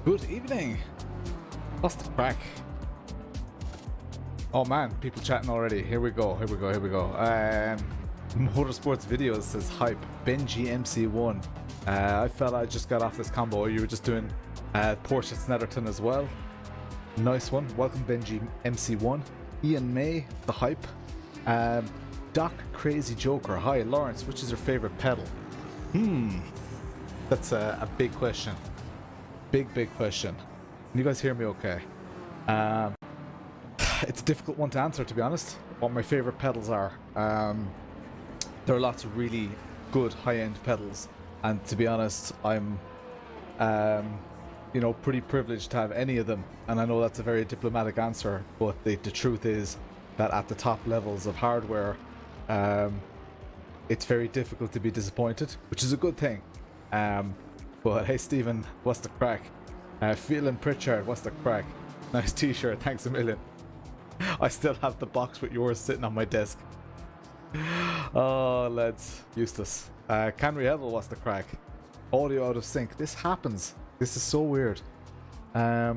Good evening. What's the crack? Oh man, people chatting already. Here we go. Motorsports videos says hype. Benji MC1. I felt I just got off this combo. You were just doing Porsche SNOTTERTON as well. Nice one. Welcome Benji MC1. Ian May, the hype. Doc Crazy Joker. Hi Lawrence, which is your favorite pedal? That's a big question. Big question. Can you guys hear me okay? It's a difficult one to answer, to be honest, what my favorite pedals are. There are lots of really good high-end pedals, and to be honest, I'm you know, pretty privileged to have any of them, and I know that's a very diplomatic answer, but the truth is that at the top levels of hardware, it's very difficult to be disappointed, which is a good thing. But hey Stephen, what's the crack? Phelan Pritchard, what's the crack? Nice t-shirt, thanks a million. I still have the box with yours sitting on my desk. Oh lads, useless. Canry Evel, what's the crack? Audio out of sync. This happens. This is so weird. I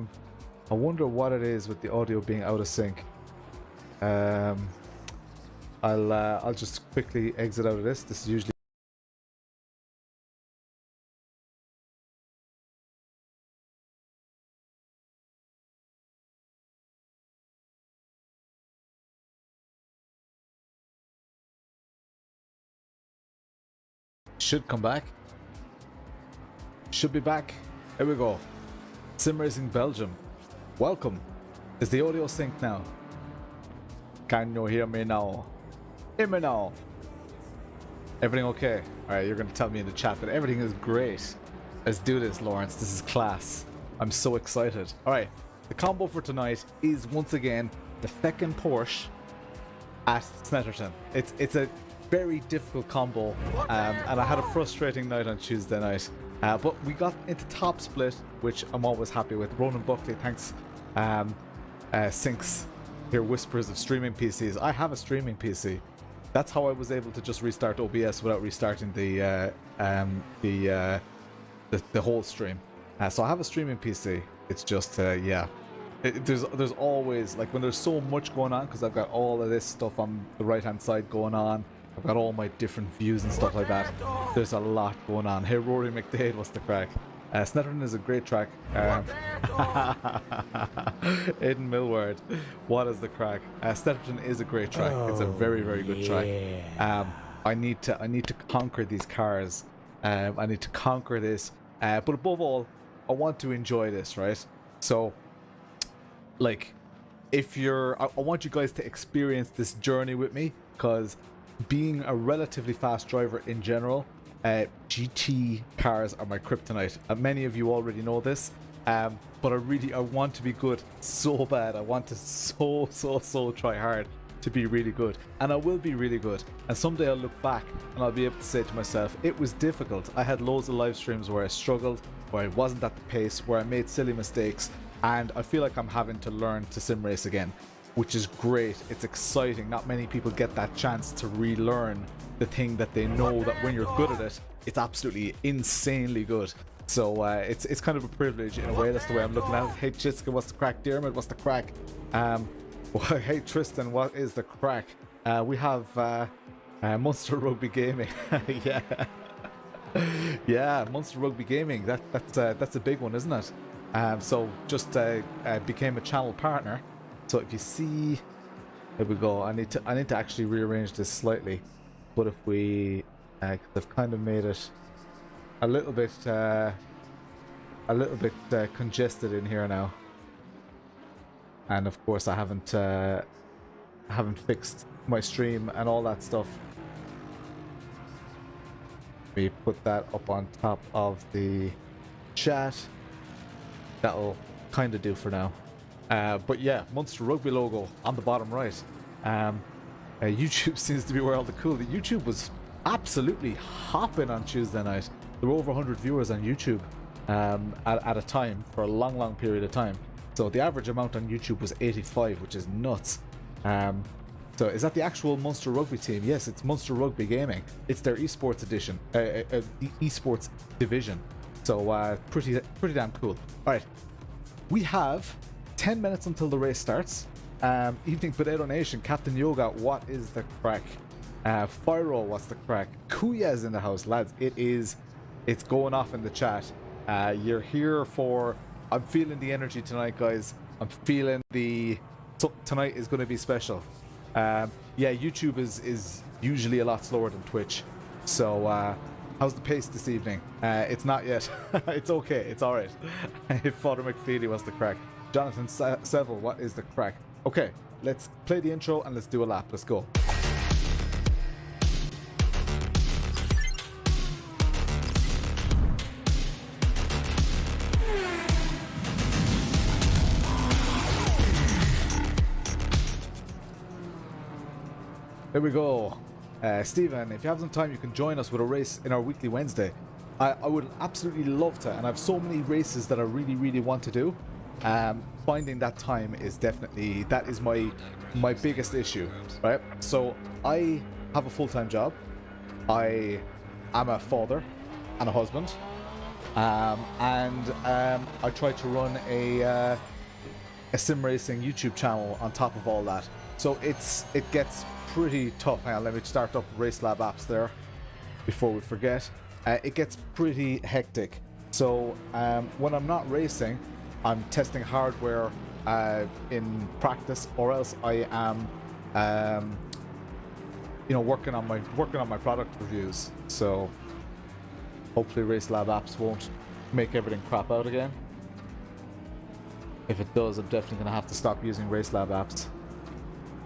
wonder what it is with the audio being out of sync. I'll just quickly exit out of this. This is usually should come back. Should be back. Here we go. Sim Racing Belgium. Welcome. Is the audio synced now? Can you hear me now? Hear me now. Everything okay? Alright, you're gonna tell me in the chat that everything is great. Let's do this, Lawrence. This is class. I'm so excited. Alright, the combo for tonight is once again the Feckin' Porsche at SNOTTERTON. It's a very difficult combo, and I had a frustrating night on Tuesday night, but we got into top split, which I'm always happy with. Ronan Buckley, thanks. Sinks here, whispers of streaming PCs. I have a streaming PC. That's how I was able to just restart OBS without restarting the whole stream. So I have a streaming PC. It's just yeah. There's always, like, when there's so much going on, because I've got all of this stuff on the right hand side going on. I've got all my different views and stuff like that. There's a lot going on. Hey Rory McDade, what's the crack? SNOTTERTON is a great track. Aiden Millward, what is the crack? SNOTTERTON is a great track. It's a very good track. I need to conquer these cars. I need to conquer this. But above all, I want to enjoy this, right? So, like, if you're, I want you guys to experience this journey with me, because being a relatively fast driver in general, GT cars are my kryptonite. Many of you already know this, but I want to be good so bad. I want to so try hard to be really good, and I will be really good. And someday I'll look back and I'll be able to say to myself, it was difficult. I had loads of live streams where I struggled, where I wasn't at the pace, where I made silly mistakes, and I feel like I'm having to learn to sim race again, which is great. It's exciting. Not many people get that chance to relearn the thing that they know, that when you're good at it, it's absolutely insanely good. So it's kind of a privilege in a way. That's the way I'm looking at it. Hey Chiska, what's the crack? Dermot, what's the crack? Hey Tristan, what is the crack? We have Monster Rugby Gaming. Yeah. Yeah, Monster Rugby Gaming. That's a big one, isn't it? So just became a channel partner. So if you see, there we go. I need to actually rearrange this slightly. But if we, they've kind of made it a little bit congested in here now. And of course, I haven't fixed my stream and all that stuff. We put that up on top of the chat. That'll kind of do for now. But yeah, Monster Rugby logo on the bottom right. YouTube seems to be where all the cool. YouTube was absolutely hopping on Tuesday night. There were over 100 viewers on YouTube at a time for a long period of time. So the average amount on YouTube was 85, which is nuts. So is that the actual Monster Rugby team? Yes, it's Monster Rugby Gaming. It's their esports edition, esports division. So pretty damn cool. All right, we have 10 minutes until the race starts. Evening Potato Nation, Captain Yoga, what is the crack? Fyro, what's the crack? Cuyar's in the house, lads. It's going off in the chat. You're here for... I'm feeling the energy tonight, guys. I'm feeling tonight is going to be special. Yeah, YouTube is usually a lot slower than Twitch. So, how's the pace this evening? It's not yet. It's okay. It's all right. If Father McFeely was the crack. Jonathan Seville, what is the crack? Okay, let's play the intro and let's do a lap. Let's go. There we go. Stephen, if you have some time, you can join us with a race in our weekly Wednesday. I would absolutely love to, and I have so many races that I really want to do. Finding that time is definitely, that is my biggest issue, right? So I have a full-time job. I am a father and a husband, and I try to run a sim racing YouTube channel on top of all that. So it gets pretty tough. Hang on, let me start up Race Lab apps there before we forget. It gets pretty hectic. So when I'm not racing, I'm testing hardware in practice, or else I am, you know, working on my product reviews. So hopefully Race Lab apps won't make everything crap out again. If it does, I'm definitely gonna have to stop using Race Lab apps.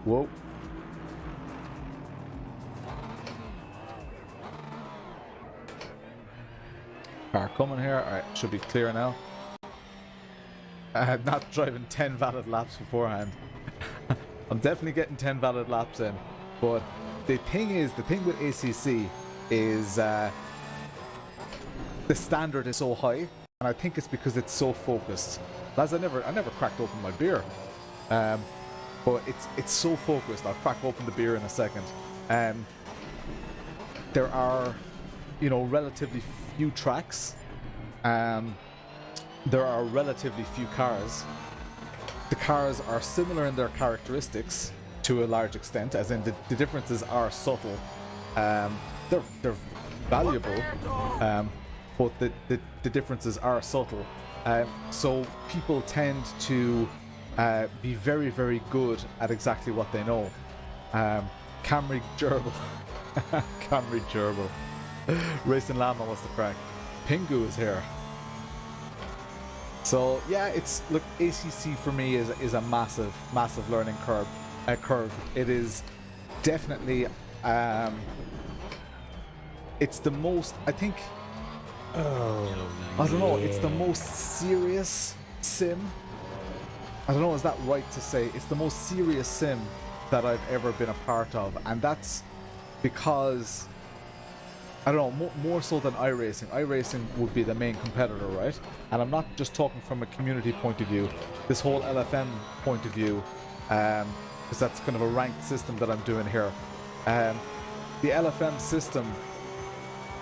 Whoa. Car coming here. All right, should be clear now. Not driving 10 valid laps beforehand. I'm definitely getting 10 valid laps in, but the thing with ACC is the standard is so high, and I think it's because it's so focused. Lads, I never cracked open my beer, but it's so focused. I'll crack open the beer in a second. There are, you know, relatively few tracks. There are relatively few cars. The cars are similar in their characteristics to a large extent, as in the differences are subtle. They're valuable, but the differences are subtle. So people tend to be very good at exactly what they know. Camry Gerbil. Camry Gerbil. Racing Llama, what's the crack? Pingu is here. So yeah, look, ACC for me is a massive learning curve. It is definitely it's the most, I think, I don't know, it's the most serious sim. I don't know, is that right to say? It's the most serious sim that I've ever been a part of, and that's because, I don't know, more so than iRacing. iRacing would be the main competitor, right? And I'm not just talking from a community point of view, this whole LFM point of view, because that's kind of a ranked system that I'm doing here. The LFM system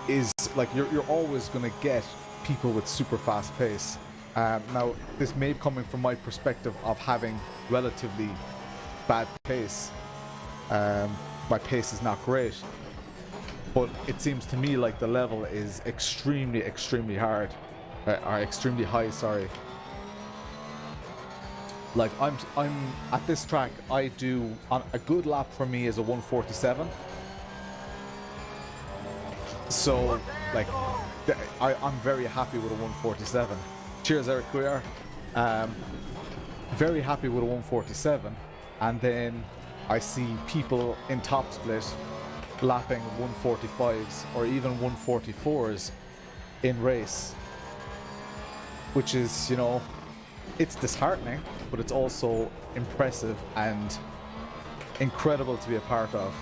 is like, you're always going to get people with super fast pace. Now, this may be coming from my perspective of having relatively bad pace. My pace is not great. But it seems to me like the level is extremely hard, or extremely high. Sorry. Like I'm at this track. I do a good lap for me is a 147. So like I'm very happy with a 147. Cheers, Eric Cuyar. Very happy with a 147, and then I see people in top split lapping 145s or even 144s in race, which is, you know, it's disheartening, but it's also impressive and incredible to be a part of.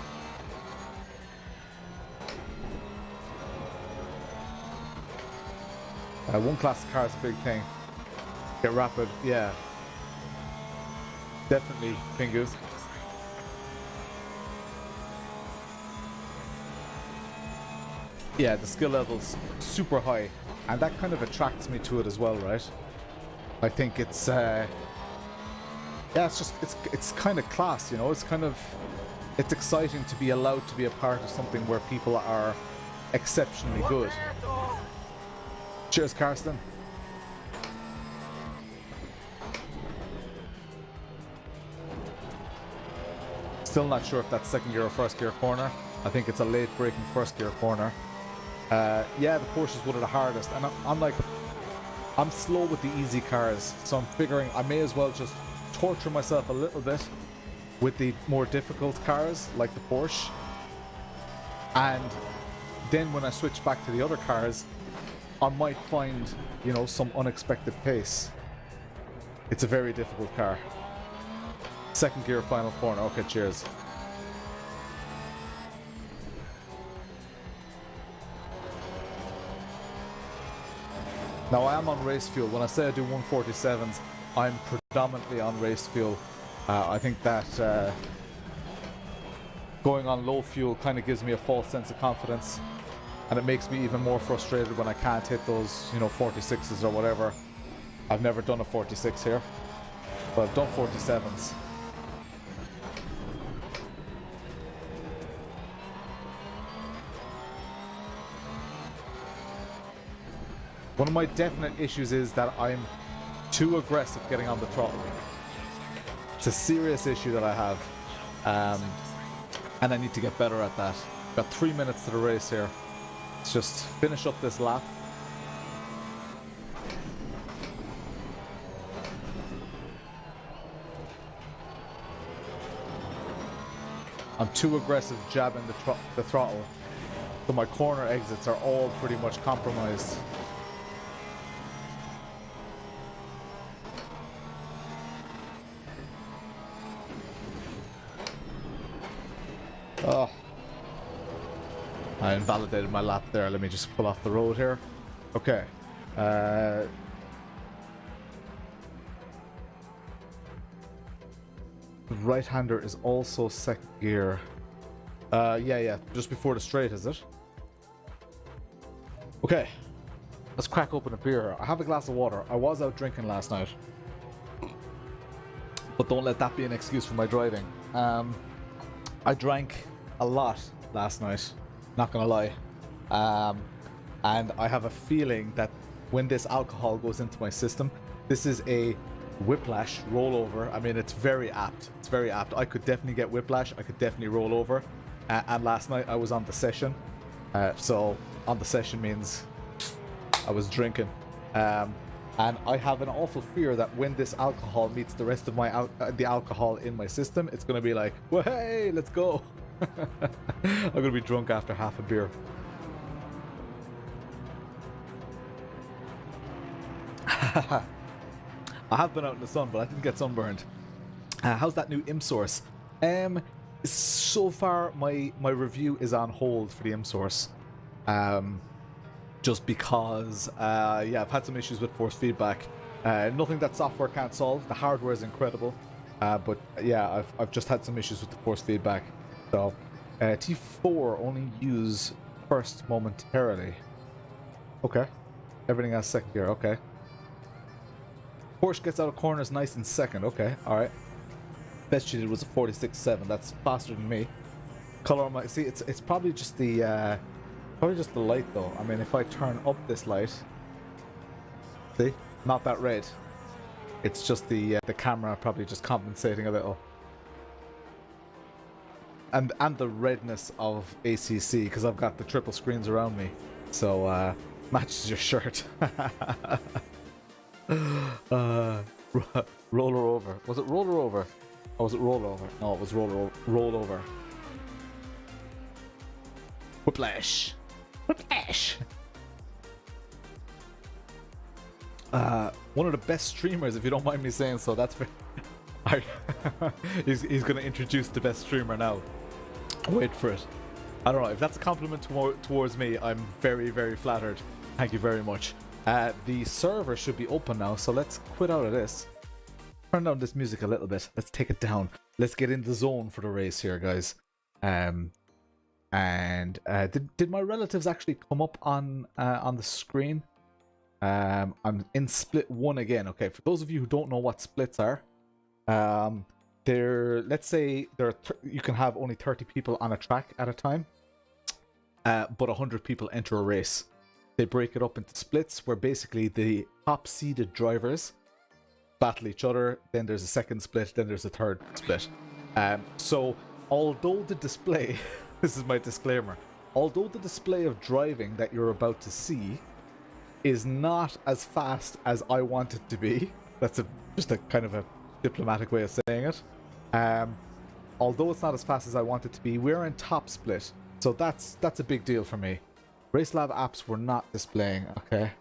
One classic car is a big thing. Get rapid, yeah. Definitely, Pingus. Yeah, the skill level's super high, and that kind of attracts me to it as well, right? I think it's yeah, it's kind of class, you know. It's exciting to be allowed to be a part of something where people are exceptionally good. Cheers, Karsten. Still not sure if that's second gear or first gear corner. I think it's a late braking first gear corner. Yeah, the Porsche is one of the hardest, and I'm slow with the easy cars, so I'm figuring I may as well just torture myself a little bit with the more difficult cars like the Porsche, and then when I switch back to the other cars, I might find, you know, some unexpected pace. It's a very difficult car. Second gear, final corner. Okay, cheers. Now I am on race fuel. When I say I do 147s, I'm predominantly on race fuel. I think that going on low fuel kind of gives me a false sense of confidence, and it makes me even more frustrated when I can't hit those, you know, 46s or whatever. I've never done a 46 here, but I've done 47s. One of my definite issues is that I'm too aggressive getting on the throttle. It's a serious issue that I have, and I need to get better at that. Got 3 minutes to the race here. Let's just finish up this lap. I'm too aggressive jabbing the throttle, so my corner exits are all pretty much compromised. Oh, I invalidated my lap there. Let me just pull off the road here. Okay. Right-hander is also second gear. Yeah, just before the straight, is it? Okay. Let's crack open a beer. I have a glass of water. I was out drinking last night, but don't let that be an excuse for my driving. I drank a lot last night, not gonna lie, and I have a feeling that when this alcohol goes into my system, this is a whiplash rollover. I mean, it's very apt. It's very apt. I could definitely get whiplash. I could definitely roll over. And last night I was on the session, so on the session means I was drinking. And I have an awful fear that when this alcohol meets the rest of my the alcohol in my system, it's going to be like, well, hey, let's go. I'm going to be drunk after half a beer. I have been out in the sun, but I didn't get sunburned. How's that new IM source? So far, my review is on hold for the IM source. Just because, yeah, I've had some issues with force feedback. Nothing that software can't solve. The hardware is incredible, but yeah, I've just had some issues with the force feedback. So, T4 only use first momentarily. Okay, everything else second gear. Okay. Porsche gets out of corners nice in second. Okay, all right. Best she did was a 46.7. That's faster than me. Color on my it's probably just the light though. I mean, if I turn up this light, see, not that red. It's just the camera probably just compensating a little, and the redness of ACC because I've got the triple screens around me, so matches your shirt. Roller over. Was it roller over? Or was it roll over? No, it was roll over. Whiplash. Whiplash. One of the best streamers, if you don't mind me saying so. That's very... he's going to introduce the best streamer now. Wait for it. I don't know if that's a compliment towards me. I'm very, very flattered. Thank you very much. The server should be open now, so let's quit out of this. Turn down this music a little bit. Let's take it down. Let's get in the zone for the race here, guys. And did my relatives actually come up on the screen? I'm in split 1 again. Okay, for those of you who don't know what splits are, let's say you can have only 30 people on a track at a time, but 100 people enter a race. They break it up into splits where basically the top seeded drivers battle each other, then there's a second split, then there's a third split. So although the display this is my disclaimer, although the display of driving that you're about to see is not as fast as I want it to be, that's just a kind of a diplomatic way of saying it, although it's not as fast as I want it to be, we're in top split, so that's a big deal for me. RaceLab apps were not displaying. Okay,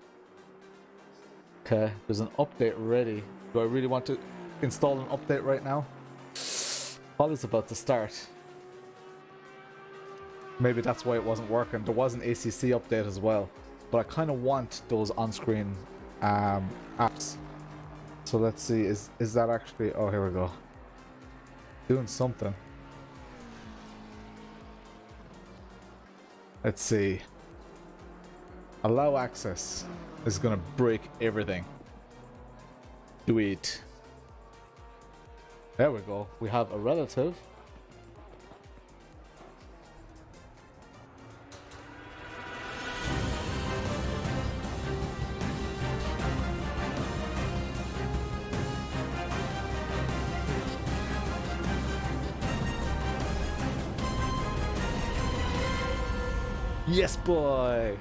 there's an update ready. Do I really want to install an update right now? What is about to start? Maybe that's why it wasn't working. There was an ACC update as well, but I kind of want those on-screen apps. So let's see, is that actually... Oh, here we go. Doing something. Let's see. Allow access. This is going to break everything. Do it. There we go. We have a relative. Yes, boy!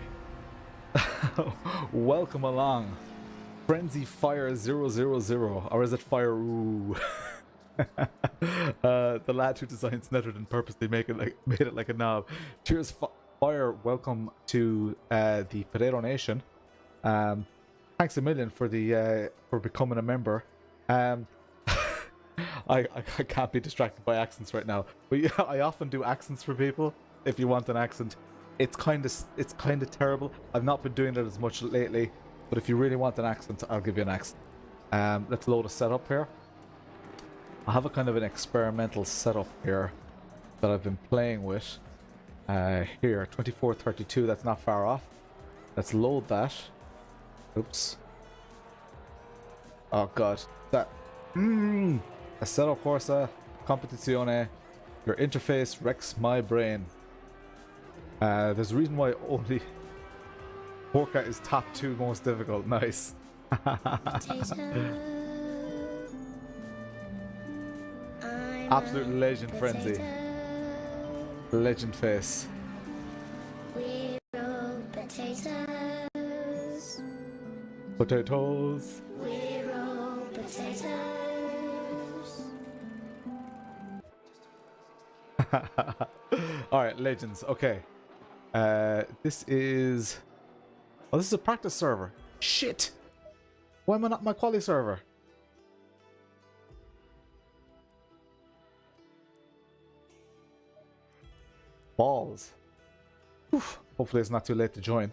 Welcome along. Frenzy Fire 000. Or is it Fire Ooh? The lad who designed SNOTTERTON purposely made it like a knob. Cheers, Fire. Welcome to the Potato Nation. Thanks a million for becoming a member. I can't be distracted by accents right now, but yeah, I often do accents for people. If you want an accent, it's kind of terrible. I've not been doing it as much lately, but if you really want an accent, I'll give you an accent. Let's load a setup here. I have a kind of an experimental setup here that I've been playing with. Here, 2432. That's not far off. Let's load that. Oops. Oh god, that. A setup corsa competizione. Your interface wrecks my brain. There's a reason why only Porca is top 2 most difficult. Nice. Absolute legend frenzy. Legend face. We roll potatoes. Potatoes. We roll potatoes. Alright, legends. Okay. This is... Oh, this is a practice server. Shit! Why am I not my quality server? Balls. Oof. Hopefully it's not too late to join.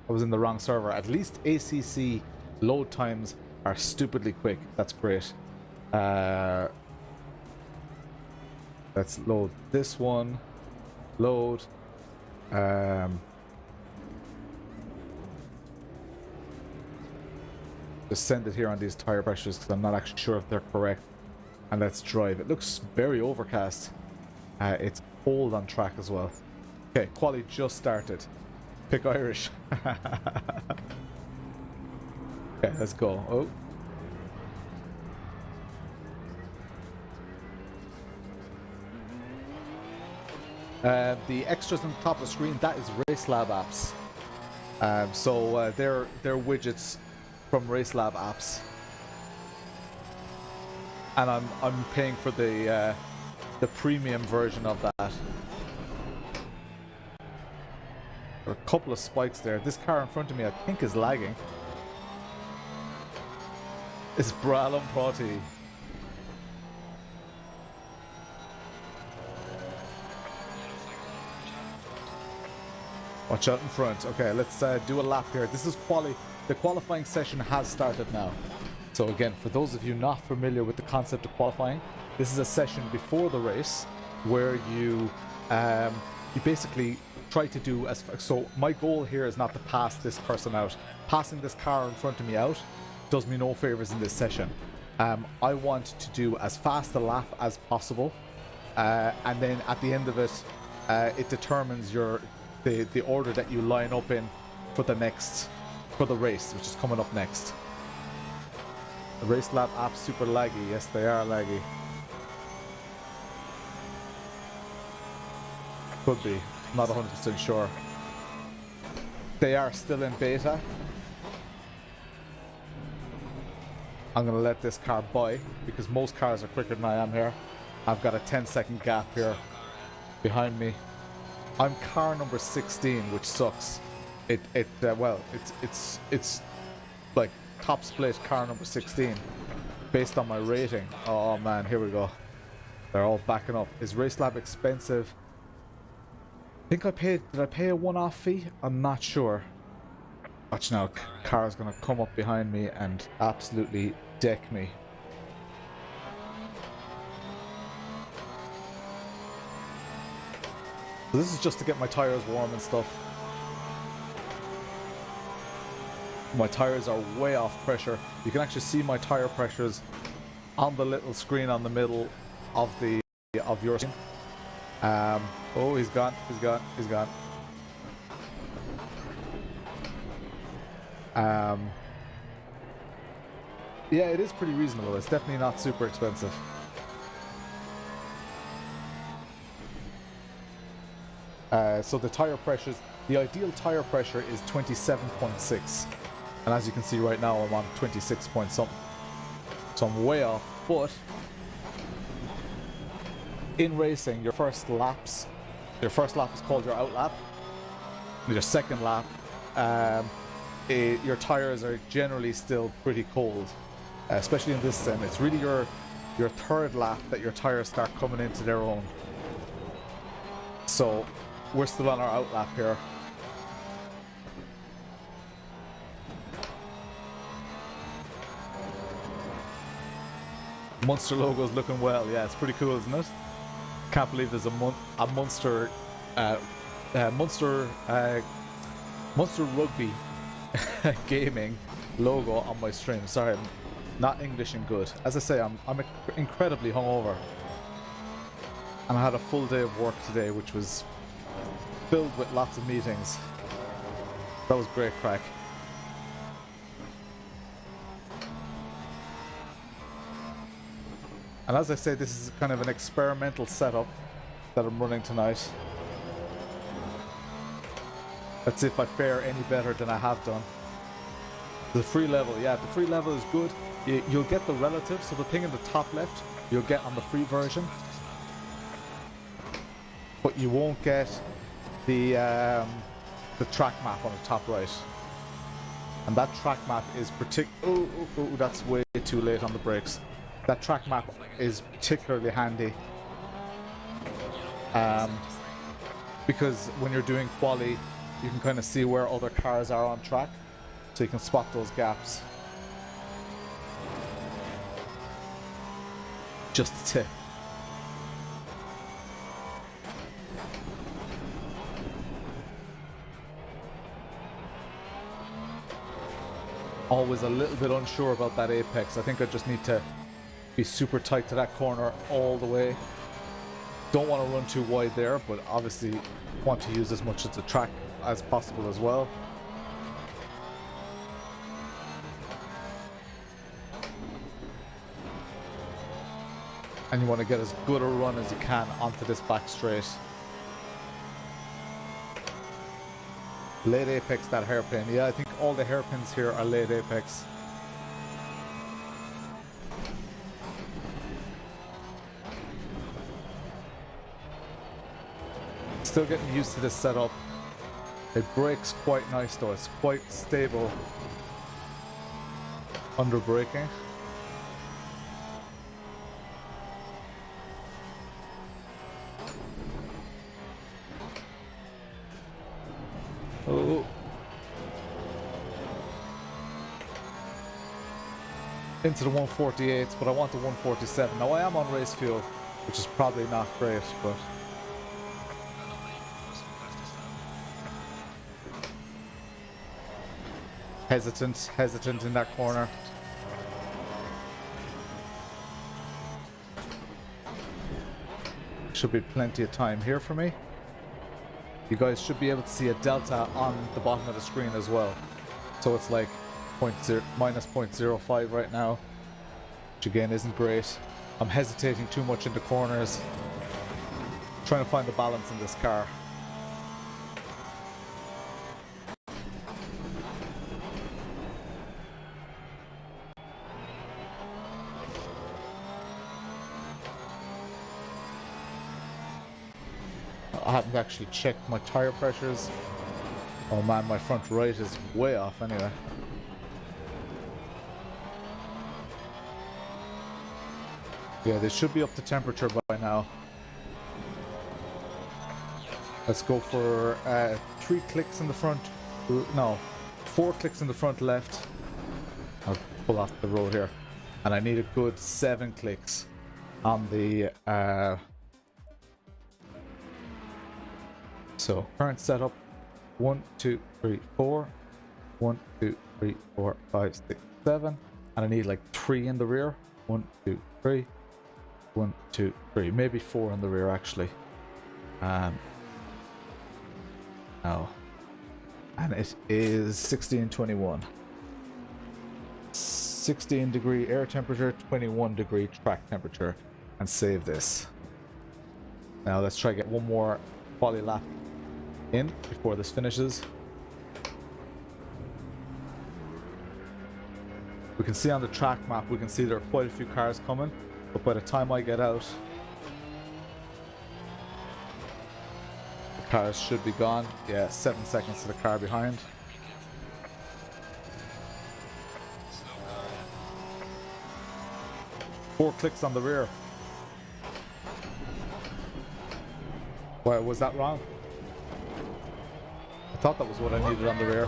I was in the wrong server. At least ACC load times are stupidly quick. That's great. Let's load this one. Load. Just send it here on these tire pressures because I'm not actually sure if they're correct. And let's drive. It looks very overcast. It's cold on track as well. Okay, quali just started. Pick Irish. Okay, let's go. Oh. The extras on the top of the screen, that is RaceLab apps. So they're widgets from RaceLab apps, and I'm paying for the premium version of that. There are a couple of spikes there. This car in front of me, I think, is lagging. It's Bralum Proti. Watch out in front. Okay, let's do a lap here. This is the qualifying session has started now. So again, for those of you not familiar with the concept of qualifying, this is a session before the race where you basically try to do as so. My goal here is not to pass this person out. Passing this car in front of me out does me no favors in this session. I want to do as fast a lap as possible, and then at the end of it, it determines the order that you line up in for the race, which is coming up next. The race lap apps super laggy. Yes, they are laggy. Could be. Not 100% sure. They are still in beta. I'm going to let this car by because most cars are quicker than I am here. I've got a 10-second gap here behind me. I'm car number 16, which sucks. It's like top split car number 16 based on my rating. Oh man, here we go. They're all backing up. Is Race Lab expensive? I think did I pay a one-off fee? I'm not sure. Watch now, car's gonna come up behind me and absolutely deck me. So this is just to get my tires warm and stuff. My tires are way off pressure. You can actually see my tire pressures on the little screen on the middle of your screen. Oh, he's gone. Yeah, it is pretty reasonable. It's definitely not super expensive. So the tire pressures, the ideal tire pressure is 27.6. And as you can see right now, I'm on 26 point something. So I'm way off, but in racing, your first lap is called your out lap. Your second lap, your tires are generally still pretty cold, especially in this sim. It's really your third lap that your tires start coming into their own. So we're still on our out lap here. Munster logo's looking well. Yeah, it's pretty cool, isn't it? Can't believe there's a Munster Munster Rugby gaming logo on my stream. Sorry, I'm not English and good. As I say, I'm incredibly hungover, and I had a full day of work today, which was filled with lots of meetings. That was great crack. And as I say, this is kind of an experimental setup that I'm running tonight. Let's see if I fare any better than I have done. The free level, yeah, the free level is good. You'll get the relative, so the thing in the top left, you'll get on the free version. But you won't get the track map on the top right. And that track map is oh, that's way too late on the brakes. That track map is particularly handy because when you're doing quali, you can kind of see where other cars are on track, so you can spot those gaps. Just a tip. Always a little bit unsure about that apex. I think I just need to be super tight to that corner all the way. Don't want to run too wide there, but obviously want to use as much of the track as possible as well. And you want to get as good a run as you can onto this back straight. Late apex, that hairpin. Yeah, I think all the hairpins here are late apex. Still getting used to this setup. It brakes quite nice though. It's quite stable under braking. Oh. Into the 148s, but I want the 147. Now I am on race fuel, which is probably not great, but hesitant in that corner. Should be plenty of time here for me. You guys should be able to see a delta on the bottom of the screen as well. So it's like minus 0.05 right now, which again isn't great. I'm hesitating too much in the corners, trying to find the balance in this car. I haven't actually checked my tire pressures. Oh man, my front right is way off anyway. Yeah, they should be up to temperature by now. Let's go for 3 clicks in the front. No, 4 clicks in the front left. I'll pull off the road here. And I need a good 7 clicks on the... So, current setup. 1, 2, 3, 4. 1, 2, 3, 4, 5, 6, 7. And I need like 3 in the rear. 1, 2, 3. 1, 2, 3. Maybe 4 in the rear actually. No. And it is 16:21. 16 degree air temperature, 21 degree track temperature. And save this. Now let's try to get one more quali lap in before this finishes. We can see on the track map, we can see there are quite a few cars coming, but by the time I get out, the cars should be gone. Yeah, 7 seconds to the car behind. Four clicks on the rear. Why was that wrong? I thought that was what I needed on the rear.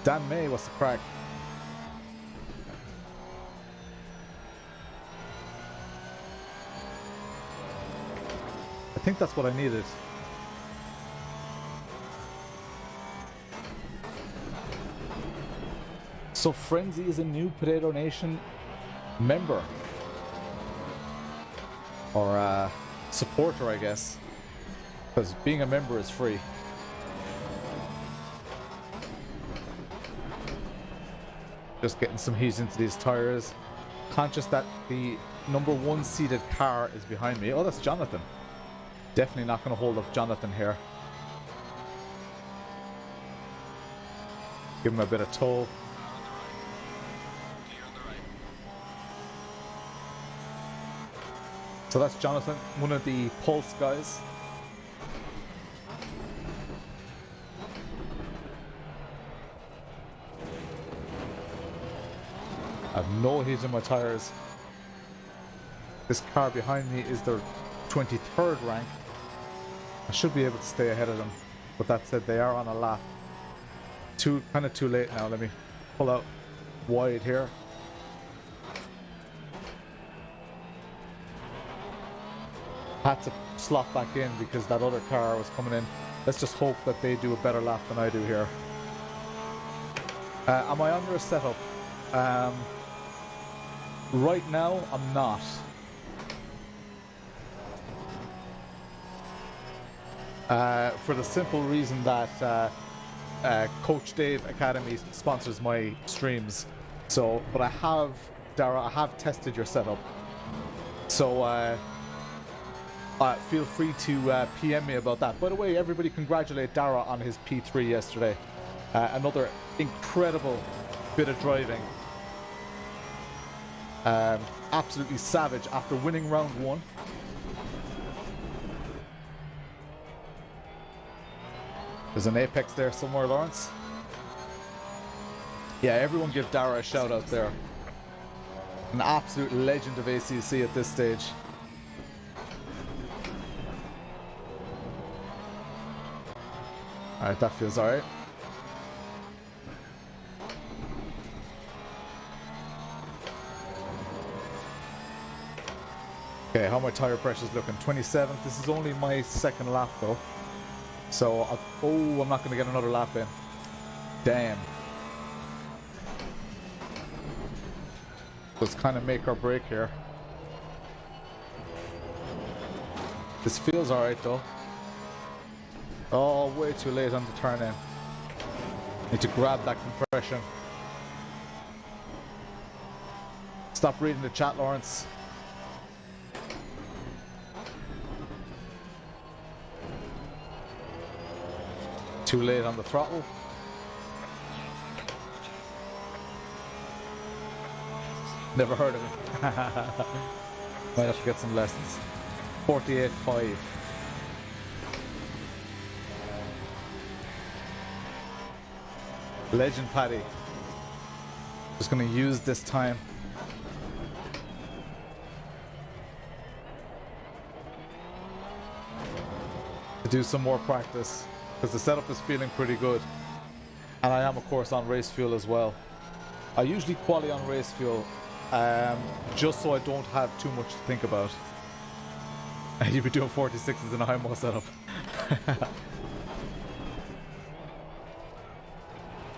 Dan May, what's the crack? I think that's what I needed. So Frenzy is a new Potato Nation member. Or supporter, I guess. Because being a member is free. Just getting some heat into these tires. Conscious that the #1 seated car is behind me. Oh, that's Jonathan. Definitely not going to hold up Jonathan here. Give him a bit of tow. So that's Jonathan, one of the Pulse guys. I have no heat in my tires. This car behind me is their 23rd rank. I should be able to stay ahead of them, but that said, they are on a lap. Kind of too late now. Let me pull out wide here. Had to slot back in because that other car was coming in. Let's just hope that they do a better lap than I do here. Am I under a setup? Right now, I'm not. For the simple reason that Coach Dave Academy sponsors my streams. So, but I have, Dara, I have tested your setup. So, feel free to PM me about that. By the way, everybody congratulate Dara on his P3 yesterday. Another incredible bit of driving. Absolutely savage after winning round 1. There's an apex there somewhere, Lawrence. Yeah, everyone give Dara a shout out there. An absolute legend of ACC at this stage. Alright, that feels alright. Okay, how my tire pressure's looking? 27th. This is only my second lap though. So, oh, I'm not going to get another lap in. Damn. Let's kind of make or break here. This feels alright though. Oh, way too late on the turn in. Need to grab that compression. Stop reading the chat, Lawrence. Too late on the throttle. Never heard of it. Might have to get some lessons. 48.5. Legend Paddy. Just gonna use this time. To do some more practice. Because the setup is feeling pretty good. And I am of course on race fuel as well. I usually quali on race fuel. Just so I don't have too much to think about. You'd be doing 46s in a high-mo setup.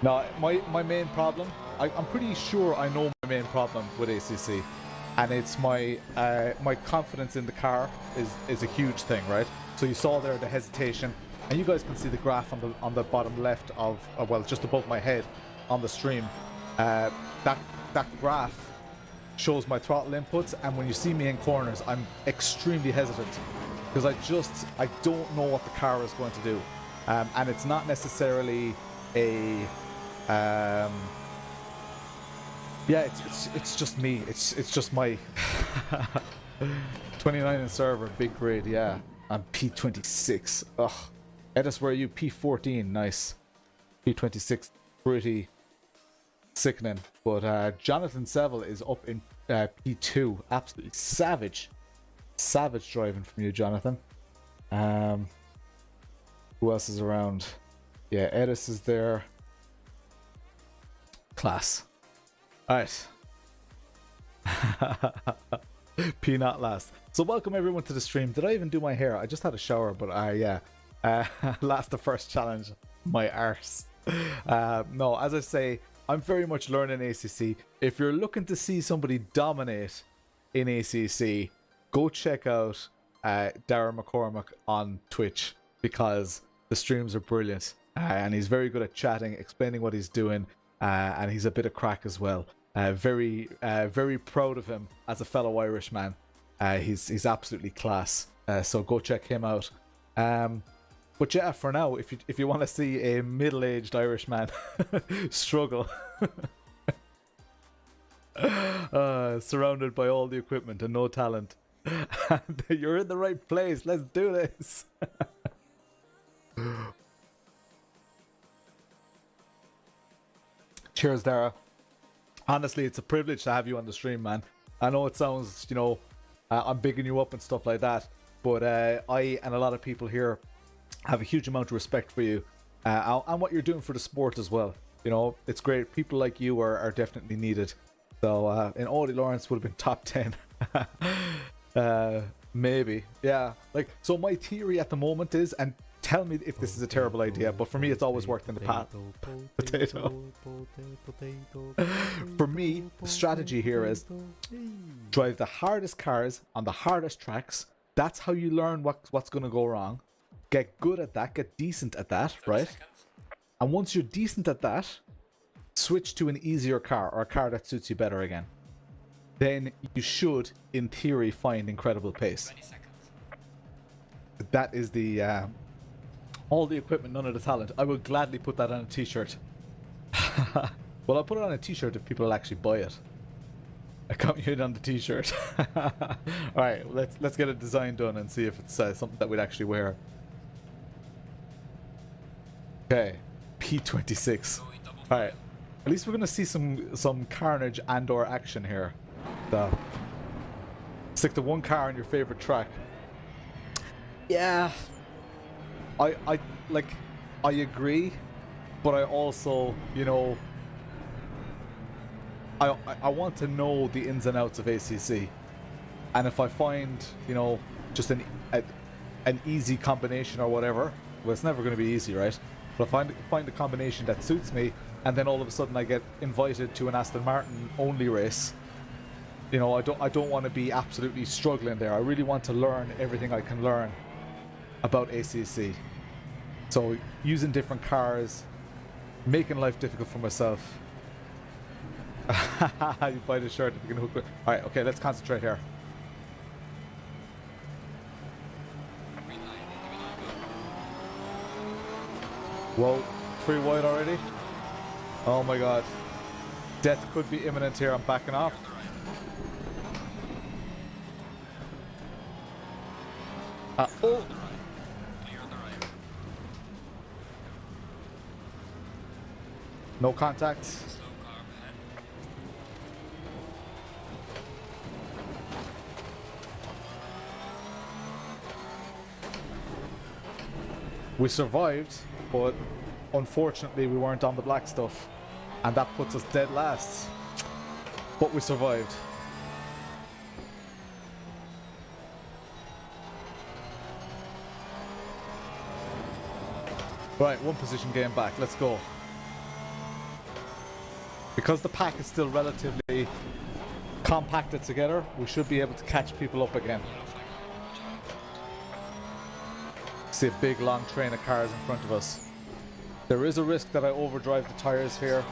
No, my main problem, I'm pretty sure I know my main problem with ACC, and it's my my confidence in the car is a huge thing, right? So you saw there the hesitation, and you guys can see the graph on the bottom left of well, just above my head on the stream. That graph shows my throttle inputs, and when you see me in corners, I'm extremely hesitant because I don't know what the car is going to do, and it's not necessarily a yeah, it's just me. It's just my 29 in server, big grade. Yeah, I'm P26. Ugh. Edis, where are you? P14. Nice. P26. Pretty sickening. But Jonathan Seville is up in P2. Absolutely savage. Savage driving from you, Jonathan. Who else is around? Yeah, Edis is there. Class. Alright. P not last. So welcome everyone to the stream. Did I even do my hair? I just had a shower, but yeah. Last the first challenge. My arse. No, as I say, I'm very much learning ACC. If you're looking to see somebody dominate in ACC, go check out Darren McCormack on Twitch, because the streams are brilliant. And he's very good at chatting, explaining what he's doing, and he's a bit of crack as well. Very proud of him as a fellow Irishman. He's absolutely class. So go check him out. But yeah, for now, if you want to see a middle-aged Irishman struggle, surrounded by all the equipment and no talent, you're in the right place. Let's do this. Cheers, Dara. Honestly, it's a privilege to have you on the stream, man. I know it sounds, you know, I'm bigging you up and stuff like that, but I and a lot of people here have a huge amount of respect for you and what you're doing for the sport as well. You know, it's great. People like you are definitely needed. So, and Audie Lawrence would have been top 10. Maybe. Yeah. Like, so my theory at the moment is, and tell me if this is a terrible idea, but for me it's always worked in the past. Potato. For me, the strategy here is drive the hardest cars on the hardest tracks. That's how you learn what's going to go wrong. Get good at that, get decent at that, right? And once you're decent at that, switch to an easier car, or a car that suits you better again. Then you should, in theory, find incredible pace. That is the all the equipment, none of the talent. I will gladly put that on a t-shirt. Well, I'll put it on a t-shirt if people will actually buy it. I count you in on the t-shirt. Alright, let's get a design done and see if it's something that we'd actually wear. Okay, P26. Alright, at least we're gonna see some carnage and or action here. So, stick to one car on your favorite track. Yeah, I agree, but I also, you know, I want to know the ins and outs of ACC. And if I find, you know, just an easy combination or whatever, well, it's never going to be easy, right? But if I find a combination that suits me, and then all of a sudden I get invited to an Aston Martin only race, you know, I don't want to be absolutely struggling there. I really want to learn everything I can learn about ACC. So using different cars, making life difficult for myself. You buy the shirt if you can hook it. All right, okay, let's concentrate here. Whoa, 3 wide already? Oh my god. Death could be imminent here. I'm backing off. Oh! No contact. We survived, but unfortunately we weren't on the black stuff, and that puts us dead last. But we survived. Right, 1 position game back. Let's go. Because the pack is still relatively compacted together, we should be able to catch people up again. See a big long train of cars in front of us. There is a risk that I overdrive the tires here.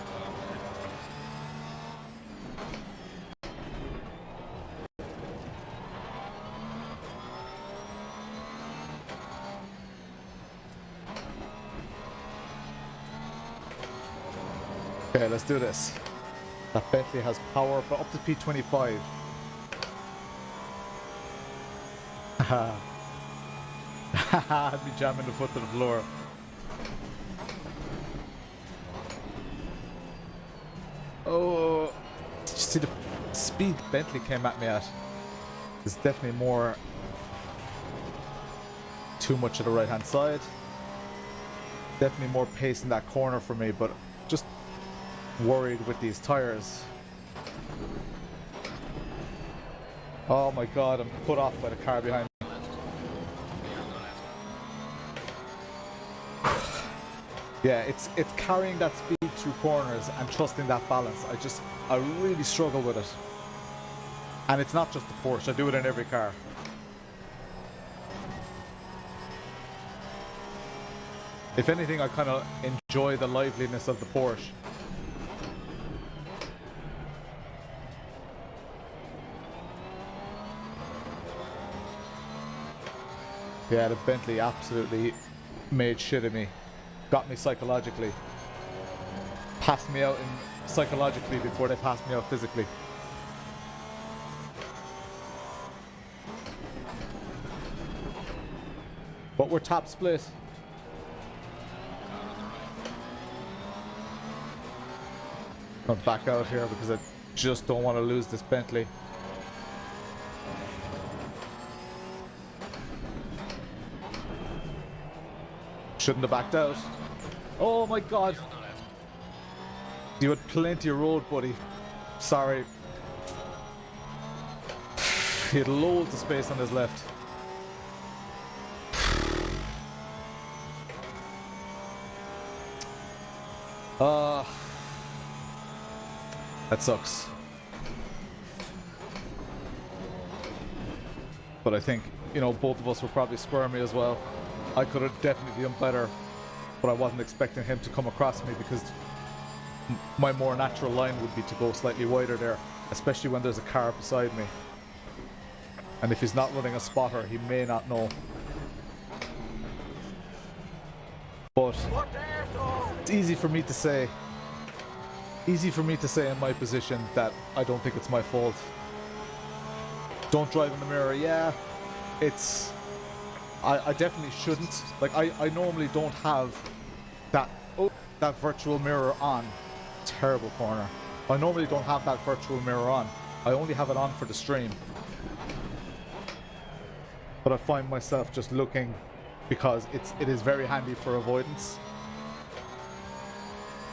Okay, let's do this. That Bentley has power, but up to P25. Haha. I'd be jamming the foot to the floor. Oh, did you see the speed Bentley came at me at? There's definitely more. Too much to the right hand side. Definitely more pace in that corner for me, but just worried with these tires. Oh my god, I'm put off by the car behind me. Yeah, it's carrying that speed through corners and trusting that balance. I really struggle with it. And it's not just the Porsche, I do it in every car. If anything, I kind of enjoy the liveliness of the Porsche. Yeah, the Bentley absolutely made shit of me. Got me psychologically. Passed me out psychologically before they passed me out physically. But we're top split. I'm gonna back out here because I just don't want to lose this Bentley. Shouldn't have backed out. Oh my god. You had plenty of road, buddy. Sorry. He had loads of space on his left. That sucks. But I think, you know, both of us were probably squirmy as well. I could have definitely done better, but I wasn't expecting him to come across me because my more natural line would be to go slightly wider there, especially when there's a car beside me. And if he's not running a spotter, he may not know. But it's easy for me to say in my position that I don't think it's my fault. Don't drive in the mirror. Yeah, it's... I definitely shouldn't. Like, I normally don't have that virtual mirror on. Terrible corner. I normally don't have that virtual mirror on. I only have it on for the stream. But I find myself just looking because it is very handy for avoidance.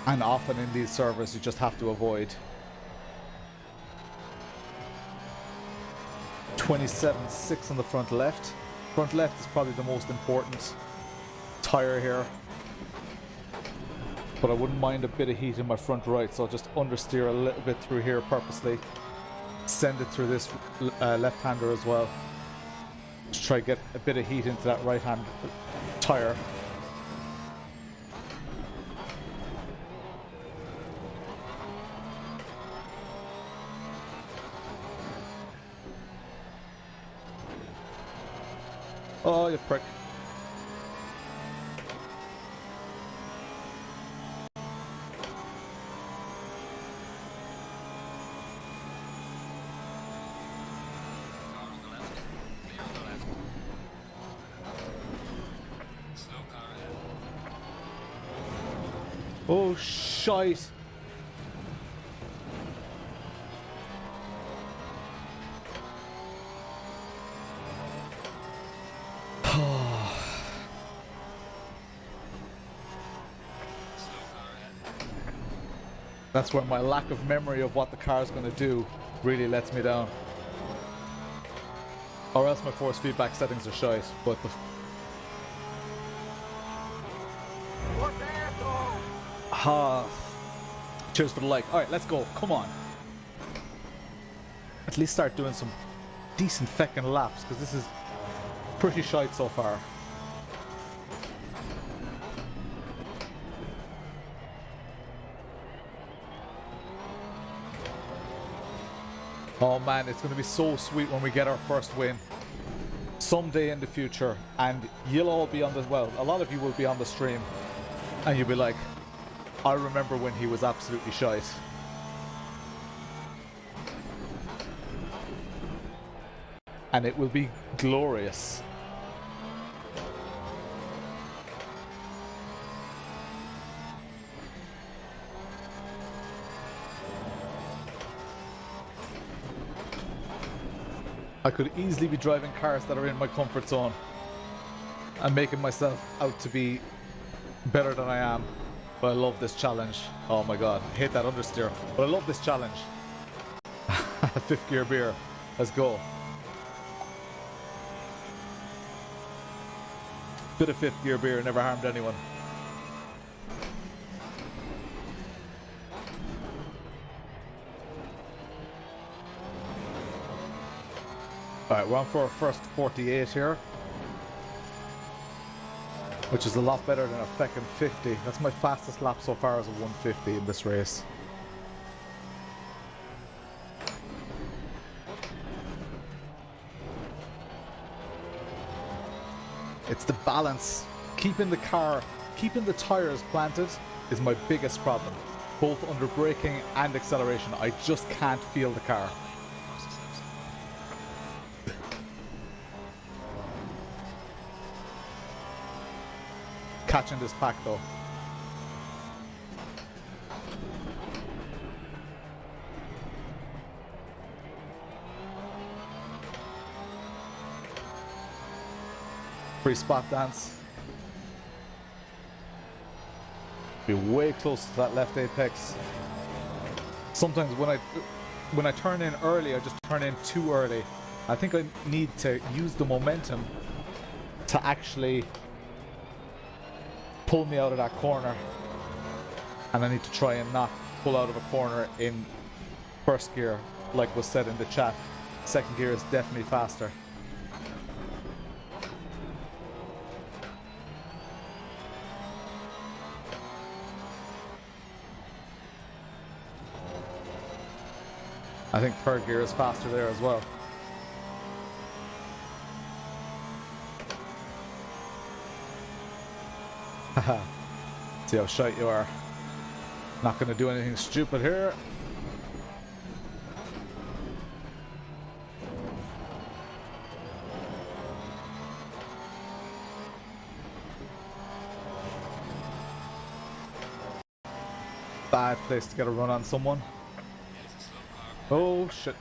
And often in these servers you just have to avoid. 27.6 on the front left. Front left is probably the most important tire here. But I wouldn't mind a bit of heat in my front right, so I'll just understeer a little bit through here purposely. Send it through this left-hander as well. Just try to get a bit of heat into that right-hand tire. Oh, you prick. Oh, shite. That's where my lack of memory of what the car is going to do really lets me down. Or else my force feedback settings are shite, but the... Cheers for the like. Alright, let's go. Come on. At least start doing some decent feckin' laps, because this is pretty shite so far. Oh man, it's going to be so sweet when we get our first win someday in the future, and you'll all be on the, well, a lot of you will be on the stream, and you'll be like, I remember when he was absolutely shite. And it will be glorious. I could easily be driving cars that are in my comfort zone and making myself out to be better than I am. But I love this challenge. Oh my god, I hate that understeer. But I love this challenge. Fifth gear beer. Let's go. Bit of fifth gear beer never harmed anyone. Alright, we're on for our first 48 here. Which is a lot better than a feckin' 50. That's my fastest lap so far as a 150 in this race. It's the balance. Keeping the car, keeping the tires planted is my biggest problem. Both under braking and acceleration. I just can't feel the car. Catching this pack though. Free spot dance. Be way close to that left apex. Sometimes when I turn in early, I just turn in too early. I think I need to use the momentum to actually pull me out of that corner, and I need to try and not pull out of a corner in first gear like was said in the chat. Second gear is definitely faster. I think third gear is faster there as well. Haha. See how shite you are. Not gonna do anything stupid here. Bad place to get a run on someone. Oh shit.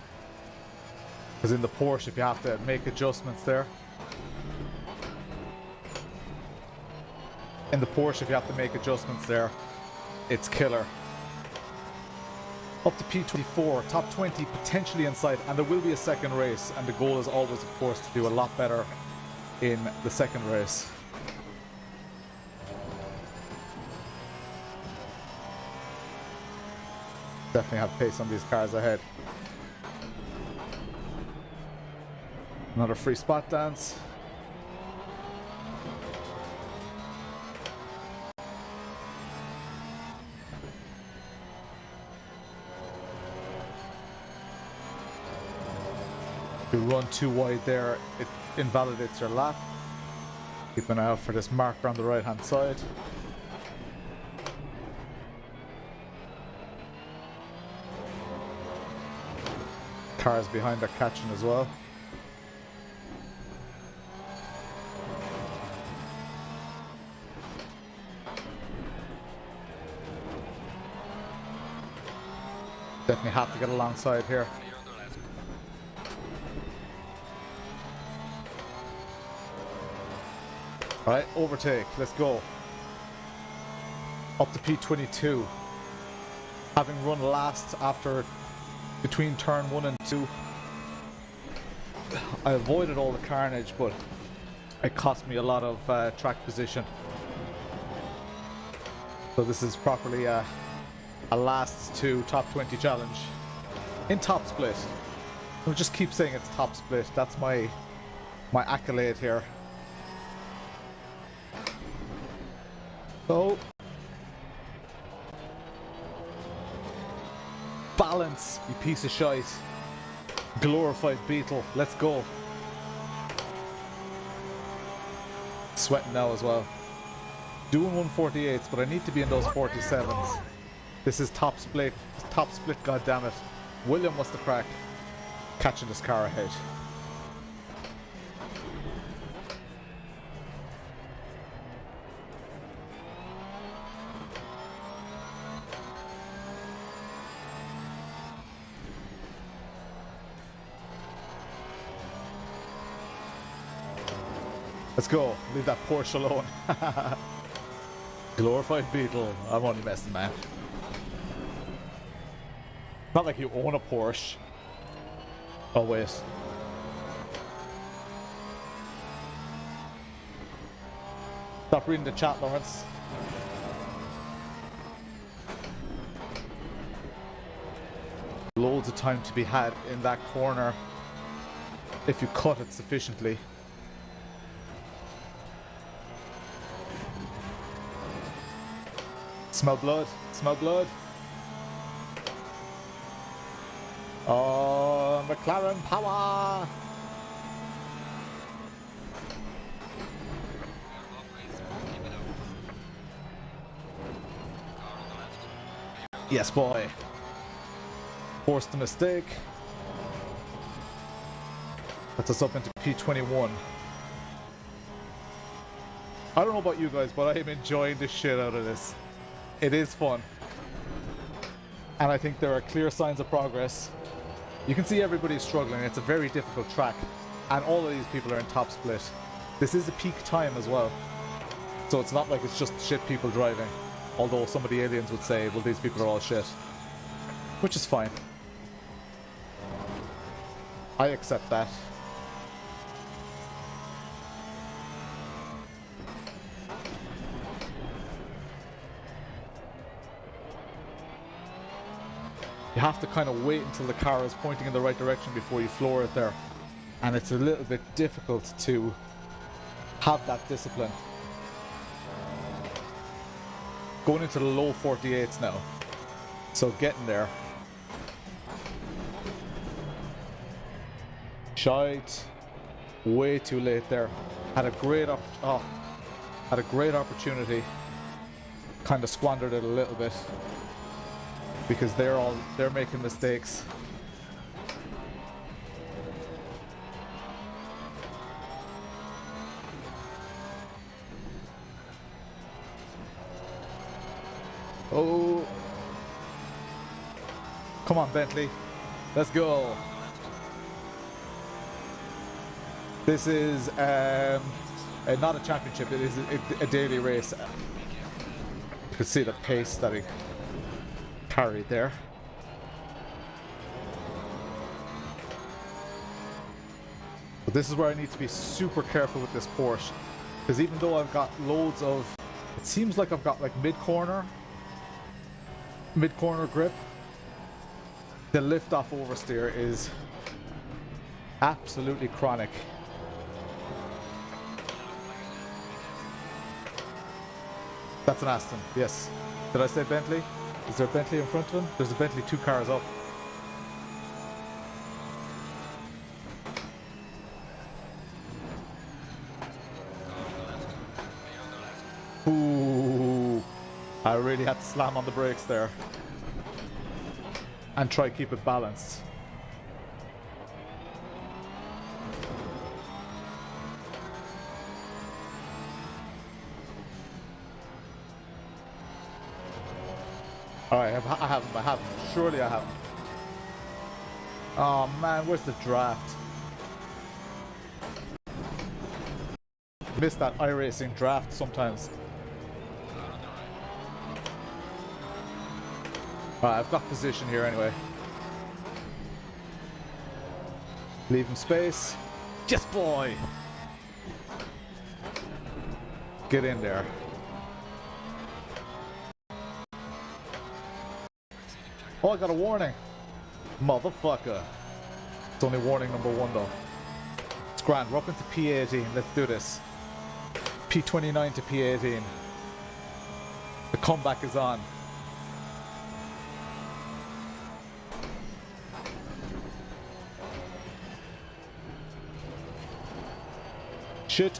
Because in the Porsche, if you have to make adjustments there. In the Porsche, if you have to make adjustments there, it's killer. Up to P24, top 20 potentially in sight, and there will be a second race, and the goal is always, of course, to do a lot better in the second race. Definitely have pace on these cars ahead. Another free spot dance. If you run too wide there, it invalidates your lap. Keep an eye out for this marker on the right hand side. Cars behind are catching as well. Definitely have to get alongside here. Alright, overtake, let's go. Up to P22. Having run last after between turn 1 and 2. I avoided all the carnage, but it cost me a lot of track position. So this is properly a last 2 top 20 challenge. In top split. I'll just keep saying it's top split. That's my accolade here. So balance, you piece of shite. Glorified beetle, let's go. Sweating now as well. Doing 148s, but I need to be in those 47s. This is top split, goddammit. William, what's the crack? Catching this car ahead. Let's go. Leave that Porsche alone. Glorified beetle. I'm only messing, man. Not like you own a Porsche. Oh, wait. Stop reading the chat, Lawrence. Loads of time to be had in that corner if you cut it sufficiently. Smell blood, smell blood. Oh, McLaren power! Yes, boy. Forced the mistake. Puts us up into P21. I don't know about you guys, but I am enjoying the shit out of this. It is fun. And I think there are clear signs of progress. You can see everybody's struggling. It's a very difficult track. And all of these people are in top split. This is a peak time as well. So it's not like it's just shit people driving. Although some of the aliens would say, well, these people are all shit. Which is fine. I accept that. You have to kind of wait until the car is pointing in the right direction before you floor it there. And it's a little bit difficult to have that discipline. Going into the low 48s now. So getting there. Shite. Way too late there. Had a great opportunity. Kind of squandered it a little bit. Because they're making mistakes. Oh. Come on, Bentley. Let's go. This is not a championship, it is a daily race. You can see the pace that he carried there. But this is where I need to be super careful with this Porsche. Because even though I've got loads of... It seems like I've got like mid-corner grip. The lift-off oversteer is absolutely chronic. That's an Aston, yes. Did I say Bentley? Is there a Bentley in front of him? There's a Bentley 2 cars up. Ooh, I really had to slam on the brakes there and try to keep it balanced. Alright, I have him. Surely I have him. Oh man, where's the draft? Miss that iRacing draft sometimes. Alright, I've got position here anyway. Leave him space. Yes, boy! Get in there. Oh, I got a warning. Motherfucker. It's only warning number 1 though. It's grand. We're up into P18. Let's do this. P29 to P18. The comeback is on. Shit.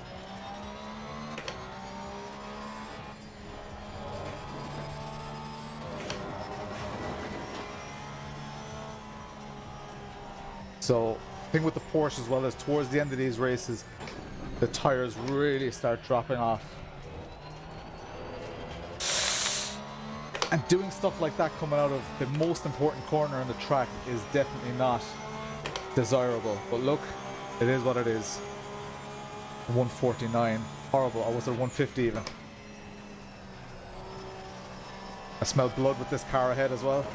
So, thing with the Porsche as well is towards the end of these races, the tires really start dropping off. And doing stuff like that coming out of the most important corner in the track is definitely not desirable. But look, it is what it is. 149. Horrible. Or was it 150 even? I smell blood with this car ahead as well.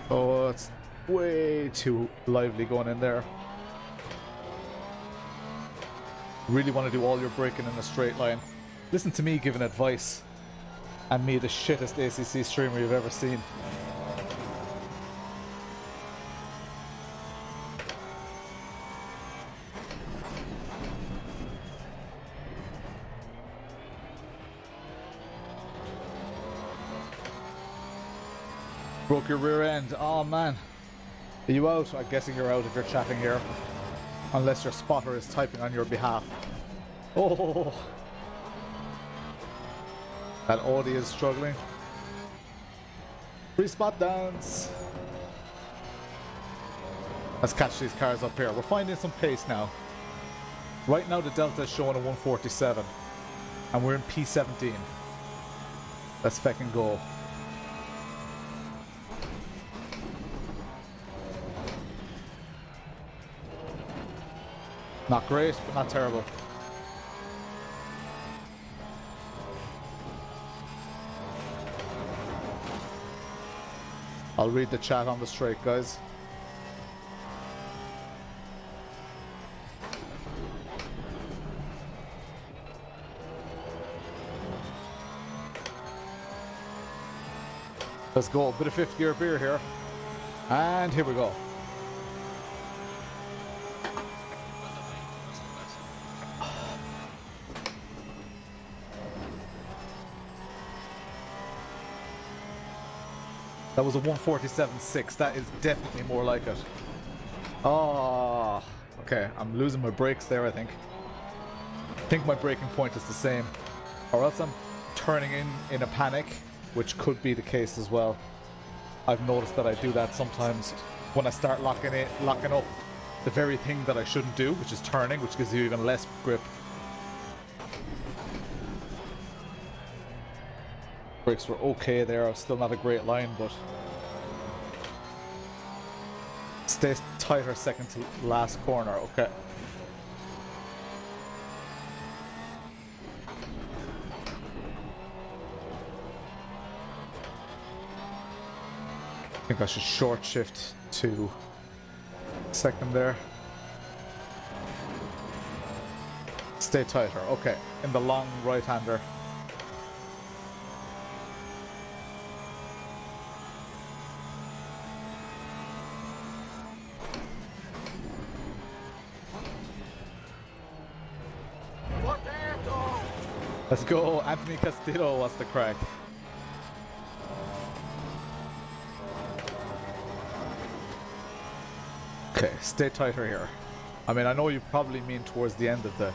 Oh, it's way too lively going in there. Really want to do all your braking in a straight line. Listen to me giving advice. And me, the shittest ACC streamer you've ever seen. Broke your rear end. Oh man. Are you out? I'm guessing you're out if you're chatting here. Unless your spotter is typing on your behalf. Oh. That Audi is struggling. Free spot downs. Let's catch these cars up here. We're finding some pace now. Right now the Delta is showing a 147. And we're in P17. Let's fucking go. Not great, but not terrible. I'll read the chat on the straight, guys. Let's go. A bit of fifth gear beer here. And here we go. That was a 147.6. That is definitely more like it. Oh, okay. I'm losing my brakes there, I think. I think my braking point is the same. Or else I'm turning in a panic, which could be the case as well. I've noticed that I do that sometimes when I start locking up the very thing that I shouldn't do, which is turning, which gives you even less grip. Brakes were okay there. Still not a great line, but stay tighter second to last corner. Okay. I think I should short shift to second there. Stay tighter. Okay, in the long right-hander. Let's go, Anthony Castillo, what's the crack? Okay, stay tighter here. I mean, I know you probably mean towards the end of the...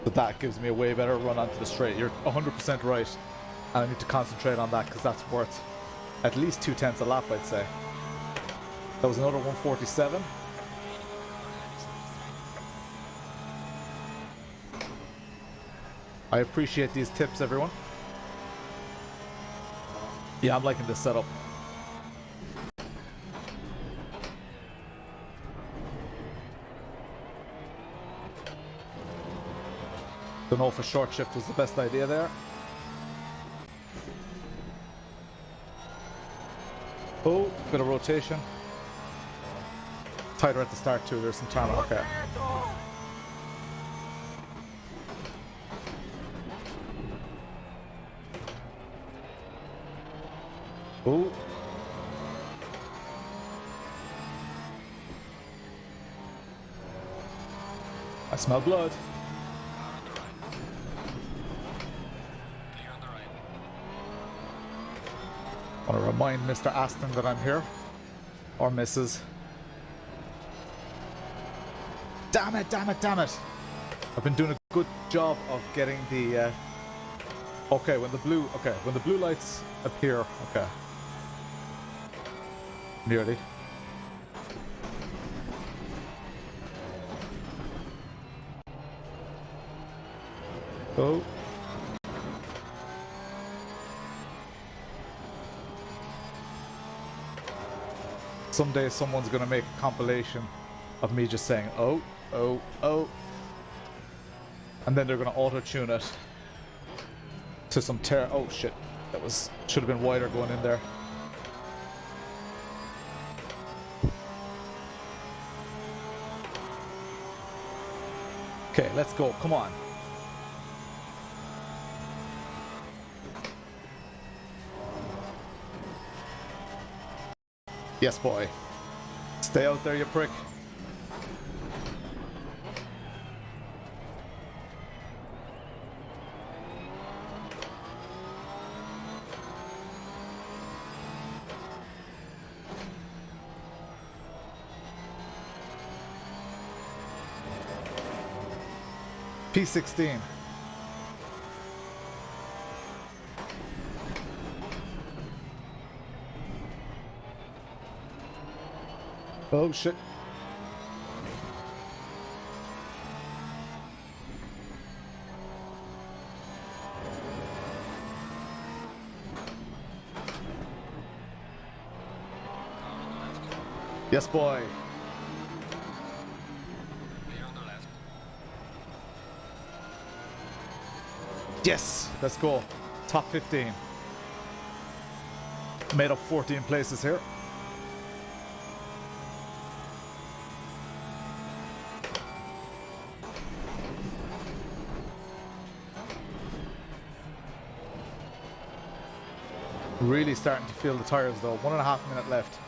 But that gives me a way better run onto the straight. You're 100% right. And I need to concentrate on that because that's worth at least 2/10 a lap, I'd say. That was another 147. I appreciate these tips, everyone. Yeah, I'm liking this setup. Don't know if a short shift was the best idea there. Oh, bit of rotation. Tighter at the start too, there's some tarmac. Okay. Oh. I smell blood. I want to remind Mr. Aston that I'm here. Or Mrs. Damn it, damn it, damn it. I've been doing a good job of getting the... Okay, when the blue lights appear. Okay. Nearly. Oh. Someday someone's gonna make a compilation of me just saying, oh, oh, oh. And then they're gonna auto-tune it to some oh shit. That was, should have been wider going in there. Okay, let's go, come on. Yes, boy. Stay out there, you prick. P16. Oh shit. Yes, boy. Yes, let's go. Top 15. Made up 14 places here. Really starting to feel the tires though. 1.5 minutes left.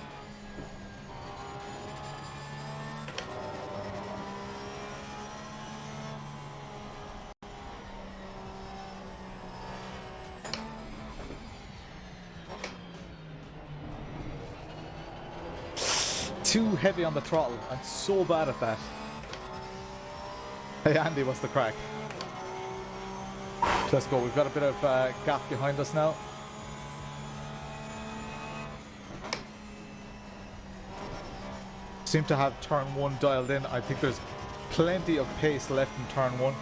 Too heavy on the throttle. I'm so bad at that. Hey Andy, what's the crack? Let's go. We've got a bit of gap behind us now. Seem to have turn 1 dialed in. I think there's plenty of pace left in turn 1.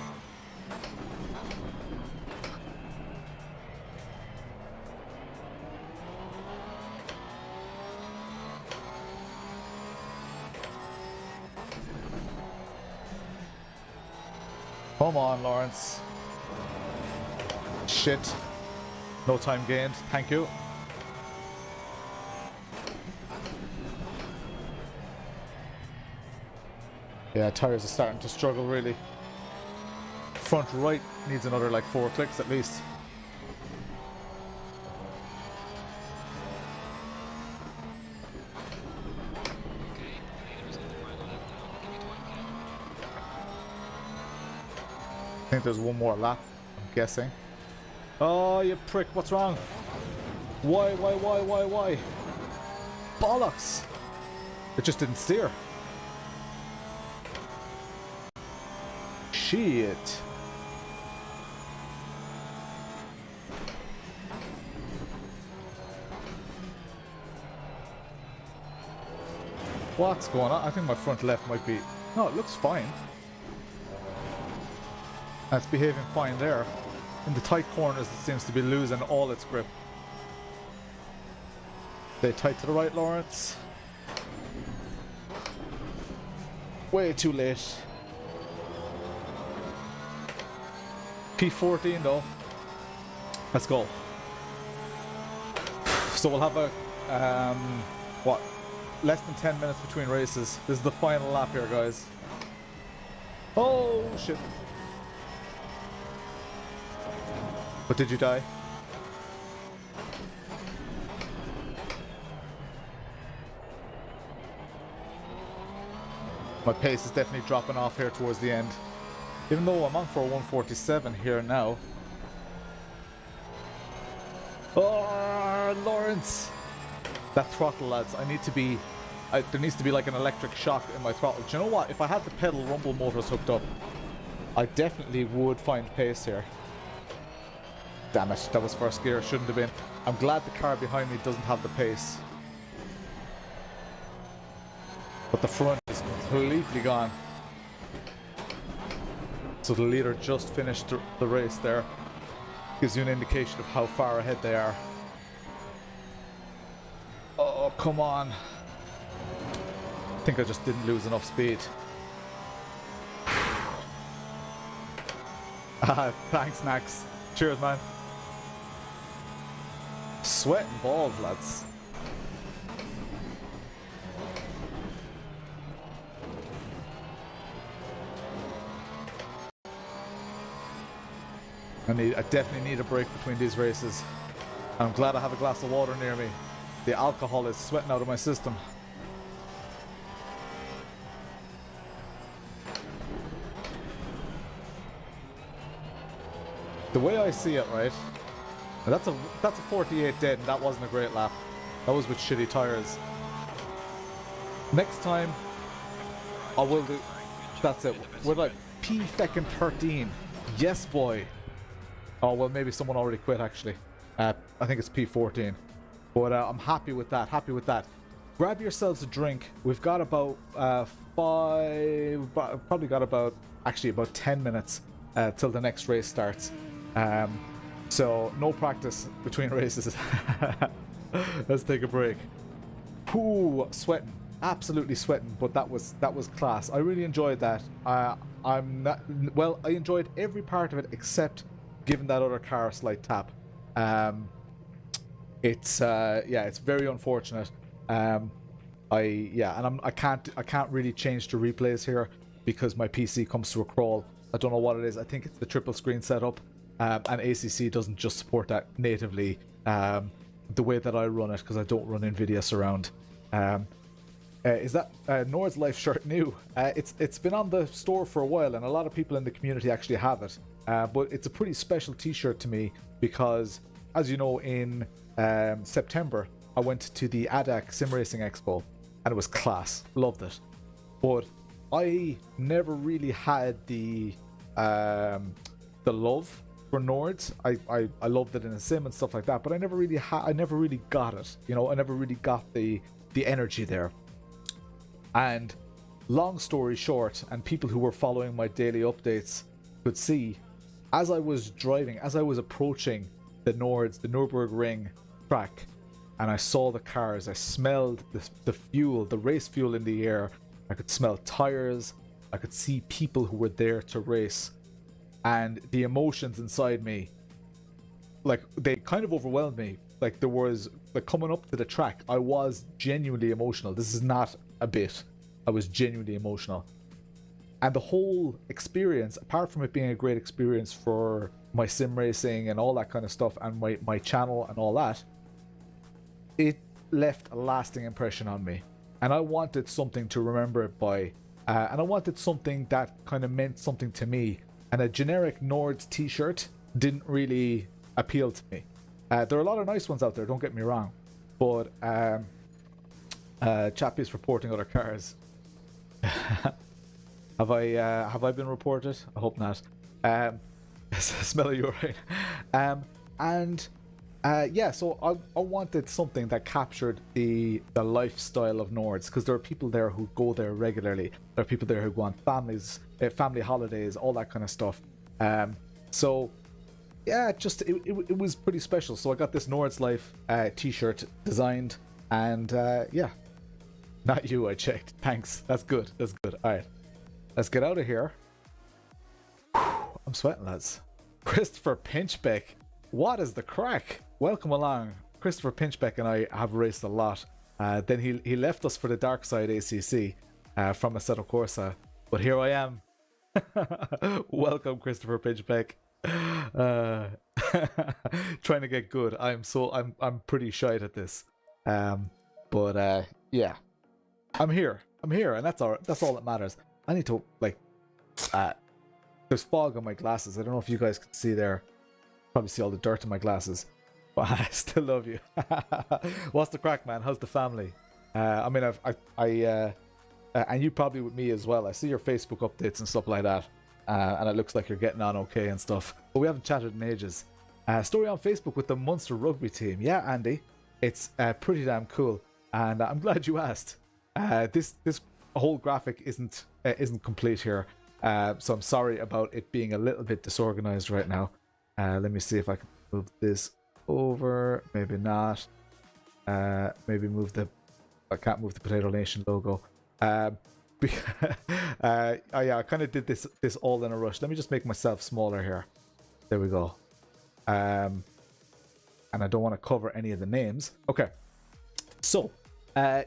Come on, Lawrence. Shit. No time gained, thank you. Yeah, tires are starting to struggle really. Front right needs another like 4 clicks at least. I think there's one more lap, I'm guessing. Oh, you prick, what's wrong? Why? Bollocks! It just didn't steer. Shit. What's going on? I think my front left might be... No, it looks fine. It's behaving fine there. In the tight corners, it seems to be losing all its grip. Stay tight to the right, Lawrence. Way too late. P14 though. Let's go. So we'll have a what? Less than 10 minutes between races. This is the final lap here, guys. Oh shit. But did you die? My pace is definitely dropping off here towards the end. Even though I'm on for a 147 here now. Oh, Lawrence! That throttle, lads. I need to be... there needs to be like an electric shock in my throttle. Do you know what? If I had the pedal rumble motors hooked up, I definitely would find pace here. Damn it, that was first gear. Shouldn't have been. I'm glad the car behind me doesn't have the pace. But the front is completely gone. So the leader just finished the race there. Gives you an indication of how far ahead they are. Oh, come on. I think I just didn't lose enough speed. Thanks, Nax. Cheers, man. Sweating balls, lads. I definitely need a break between these races. I'm glad I have a glass of water near me. The alcohol is sweating out of my system. The way I see it, right? That's a 48 dead, and that wasn't a great lap. That was with shitty tires. Next time, I will do. That's it. We're like P13. Yes, boy. Oh well, maybe someone already quit actually. I think it's P14. But I'm happy with that. Happy with that. Grab yourselves a drink. We've got about probably got about 10 minutes till the next race starts. So no practice between races. Let's take a break. Ooh, sweating, absolutely sweating, but that was class. I really enjoyed that. I enjoyed every part of it except giving that other car a slight tap. It's very unfortunate. I can't really change the replays here because my PC comes to a crawl. I don't know what it is. I think it's the triple screen setup. And ACC doesn't just support that natively the way that I run it, because I don't run NVIDIA Surround. Is that Nord's Life shirt new? It's been on the store for a while, and a lot of people in the community actually have it. But it's a pretty special t-shirt to me because, as you know, in September I went to the ADAC Sim Racing Expo, and it was class. Loved it. But I never really had the love for Nords. I loved it in a sim and stuff like that, but I never really got it. You know, I never really got the energy there. And long story short, and people who were following my daily updates could see, as I was driving, as I was approaching the Nürburgring track, and I saw the cars, I smelled the fuel, the race fuel in the air. I could smell tires. I could see people who were there to race. And the emotions inside me like they kind of overwhelmed me. Like there was like coming up to the track, I was genuinely emotional. This is not a bit. I was genuinely emotional. And the whole experience, apart from it being a great experience for my sim racing and all that kind of stuff, and my channel and all that, it left a lasting impression on me. And I wanted something to remember it by. And I wanted something that kind of meant something to me. And a generic Nords t-shirt didn't really appeal to me. There are a lot of nice ones out there, don't get me wrong. But Chappie is reporting other cars. Have I been reported? I hope not. Smell you right. Yeah, so I wanted something that captured the lifestyle of Nords, because there are people there who go there regularly. There are people there who go on family holidays, all that kind of stuff. So yeah, it was pretty special. So I got this Nords Life t-shirt designed, and yeah, not you. I checked. Thanks. That's good. That's good. All right, let's get out of here. I'm sweating, lads. Christopher Pinchbeck, what is the crack? Welcome along. Christopher Pinchbeck and I have raced a lot. Then he left us for the dark side ACC from Assetto Corsa, but here I am. Welcome, Christopher Pinchbeck. Trying to get good. I'm pretty shy at this. But yeah, I'm here, and that's all that matters. I need to there's fog on my glasses. I don't know if you guys can see there. Probably see all the dirt in my glasses, but I still love you. What's the crack, man? How's the family? I mean, and you probably with me as well. I see your Facebook updates and stuff like that, and it looks like you're getting on okay and stuff. But we haven't chatted in ages. Story on Facebook with the Munster rugby team. Yeah, Andy, it's pretty damn cool, and I'm glad you asked. This whole graphic isn't complete here, so I'm sorry about it being a little bit disorganized right now. Let me see if I can move this over. Maybe not. Maybe move the... I can't move the Potato Nation logo. Yeah, I kind of did this all in a rush. Let me just make myself smaller here. There we go. And I don't want to cover any of the names. Okay. So,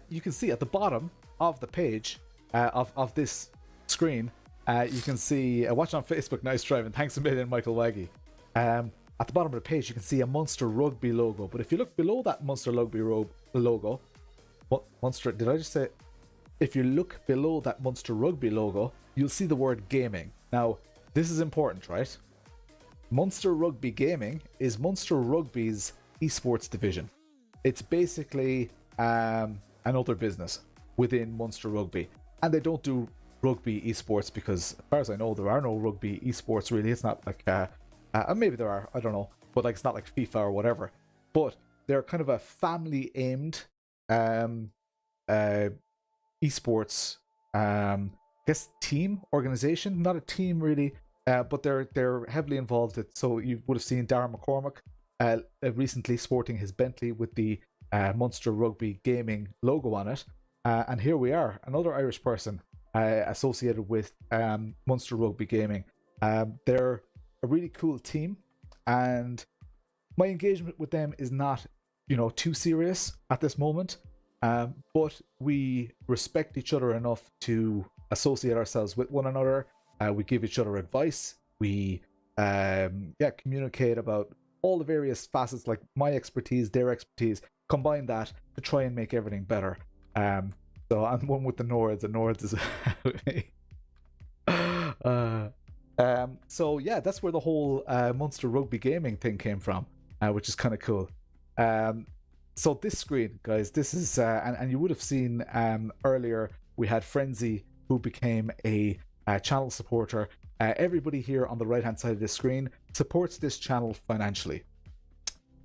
you can see at the bottom of the page of this screen, you can see... watch on Facebook, nice driving. Thanks a million, Michael Waggy. At the bottom of the page, you can see a Munster Rugby logo. But if you look below that Munster Rugby logo... What? Munster... Did I just say... If you look below that Munster Rugby logo, you'll see the word gaming. Now, this is important, right? Munster Rugby Gaming is Munster Rugby's esports division. It's basically another business within Munster Rugby. And they don't do rugby esports because, as far as I know, there are no rugby esports really. It's not like... maybe there are, I don't know. But like, it's not like FIFA or whatever. But they're kind of a family-aimed esports, I guess, team organization. Not a team really, but they're heavily involved. So you would have seen Darren McCormack recently sporting his Bentley with the Munster Rugby Gaming logo on it. And here we are, another Irish person associated with Munster Rugby Gaming. They're a really cool team, and my engagement with them is not, too serious at this moment. But we respect each other enough to associate ourselves with one another. We give each other advice. We communicate about all the various facets, like my expertise, their expertise, combine that to try and make everything better. So I'm one with the Nords, and Nords is with me. So yeah, that's where the whole Munster Rugby Gaming thing came from, which is kind of cool. So this screen, guys, this is, and you would have seen earlier, we had Frenzy, who became a channel supporter. Everybody here on the right-hand side of this screen supports this channel financially.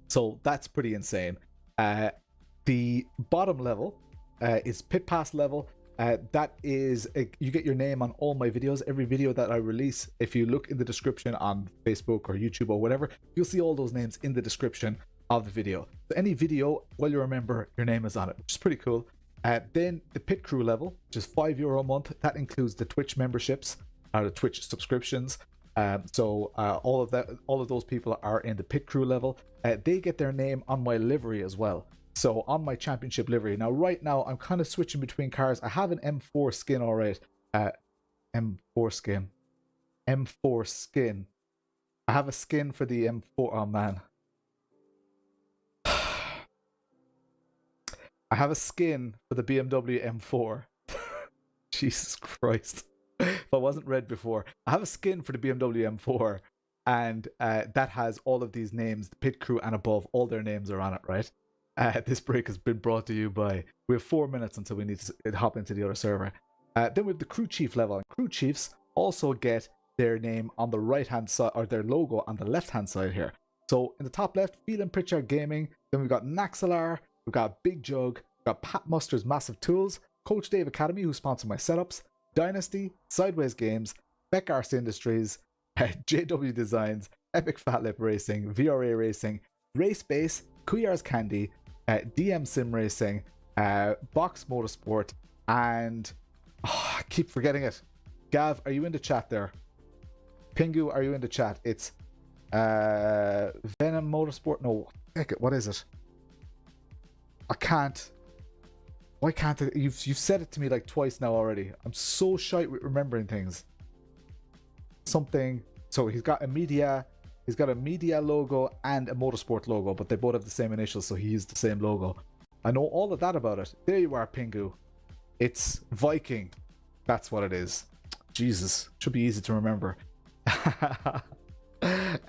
So that's pretty insane. The bottom level is Pit Pass level. That is, you get your name on all my videos. Every video that I release, if you look in the description on Facebook or YouTube or whatever, you'll see all those names in the description of the video. So any video, well, you remember your name is on it, which is pretty cool. Then the Pit Crew level, which is €5 a month. That includes the Twitch memberships, the Twitch subscriptions. So all of those people are in the pit crew level. They get their name on my livery as well. So on my championship livery. Now, right now, I'm kind of switching between cars. I have an M4 skin, all right. M4 skin. M4 skin. I have a skin for the M4. Oh, man. I have a skin for the BMW M4. Jesus Christ. If I wasn't red before. I have a skin for the BMW M4. And that has all of these names. The pit crew and above. All their names are on it, right? This break has been brought to you by... We have 4 minutes until we need to hop into the other server. Then we have the crew chief level. And crew chiefs also get their name on the right-hand side, or their logo on the left-hand side here. So in the top left, Phelan, Pritchard Gaming. Then we've got Naxalar. We've got Big Jug. We've got Pat Muster's Massive Tools. Coach Dave Academy, who sponsored my setups. Dynasty. Sideways Games. Beck Arts Industries. JW Designs. Epic Fat Lip Racing. VRA Racing. Race Base. Cuyar's Candy. DM Sim Racing, Box Motorsport, and I keep forgetting it. Gav, are you in the chat there? Pingu, are you in the chat? It's Venom Motorsport. No, what is it? I can't. Why can't I? You've said it to me like twice now already. I'm so shite with remembering things. Something. So he's got a media. He's got a media logo and a motorsport logo, but they both have the same initials, so he used the same logo. I know all of that about it. There you are, Pingu. It's Viking. That's what it is. Jesus. Should be easy to remember.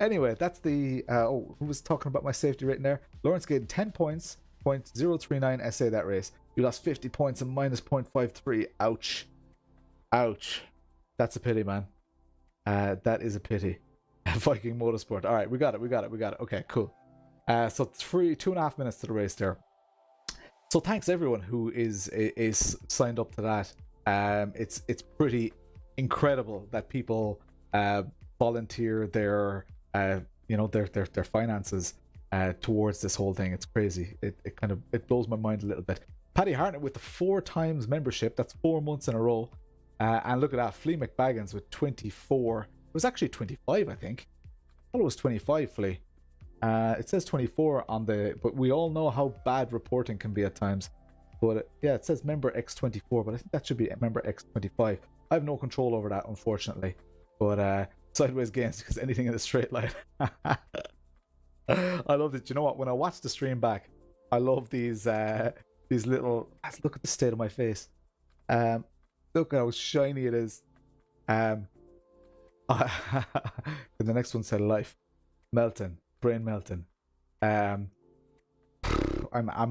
Anyway, that's the... who was talking about my safety rating there? Lawrence getting 10 points. 0.039 SA that race. You lost 50 points and minus 0.53. Ouch. Ouch. That's a pity, man. That is a pity. Viking Motorsport. All right, we got it. Okay, cool. So 2.5 minutes to the race there. So thanks everyone who is signed up to that. It's pretty incredible that people volunteer their their finances towards this whole thing. It's crazy. It blows my mind a little bit. Paddy Hartnett with the 4 times membership. That's 4 months in a row. And look at that, Flea McBaggins with 24. It was actually 25, I think. I thought it was 25, Flea. It says 24 on the... But we all know how bad reporting can be at times. But yeah, it says member X24, but I think that should be member X25. I have no control over that, unfortunately. But sideways games, because anything in a straight line. I love it. You know what? When I watch the stream back, I love these little... Look at the state of my face. Look how shiny it is. The next one said life melting, brain melting. I'm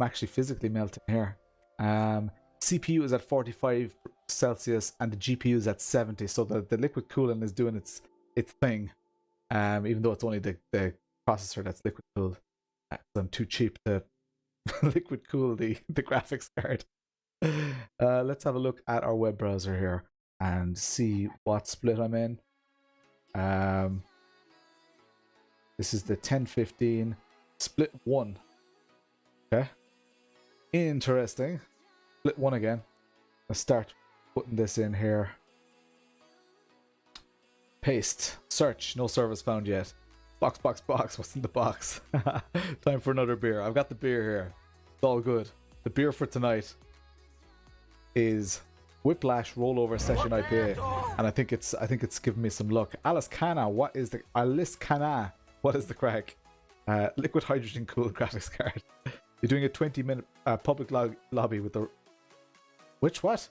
actually physically melting here. CPU is at 45 Celsius and the GPU is at 70, so the liquid cooling is doing its thing, even though it's only the processor that's liquid cooled. I'm too cheap to liquid cool the graphics card. Let's have a look at our web browser here and see what split I'm in. This is the 1015 split 1. Okay, interesting. Split 1 again. Let's start putting this in here. Paste, search, no service found yet. Box, what's in the box? Time for another beer. I've got the beer here. It's all good. The beer for tonight is Whiplash Rollover Session IPA, and I think it's giving me some luck. Alice Cana, what is the crack? Liquid hydrogen cooled graphics card. You're doing a 20-minute public lobby with the... Which what?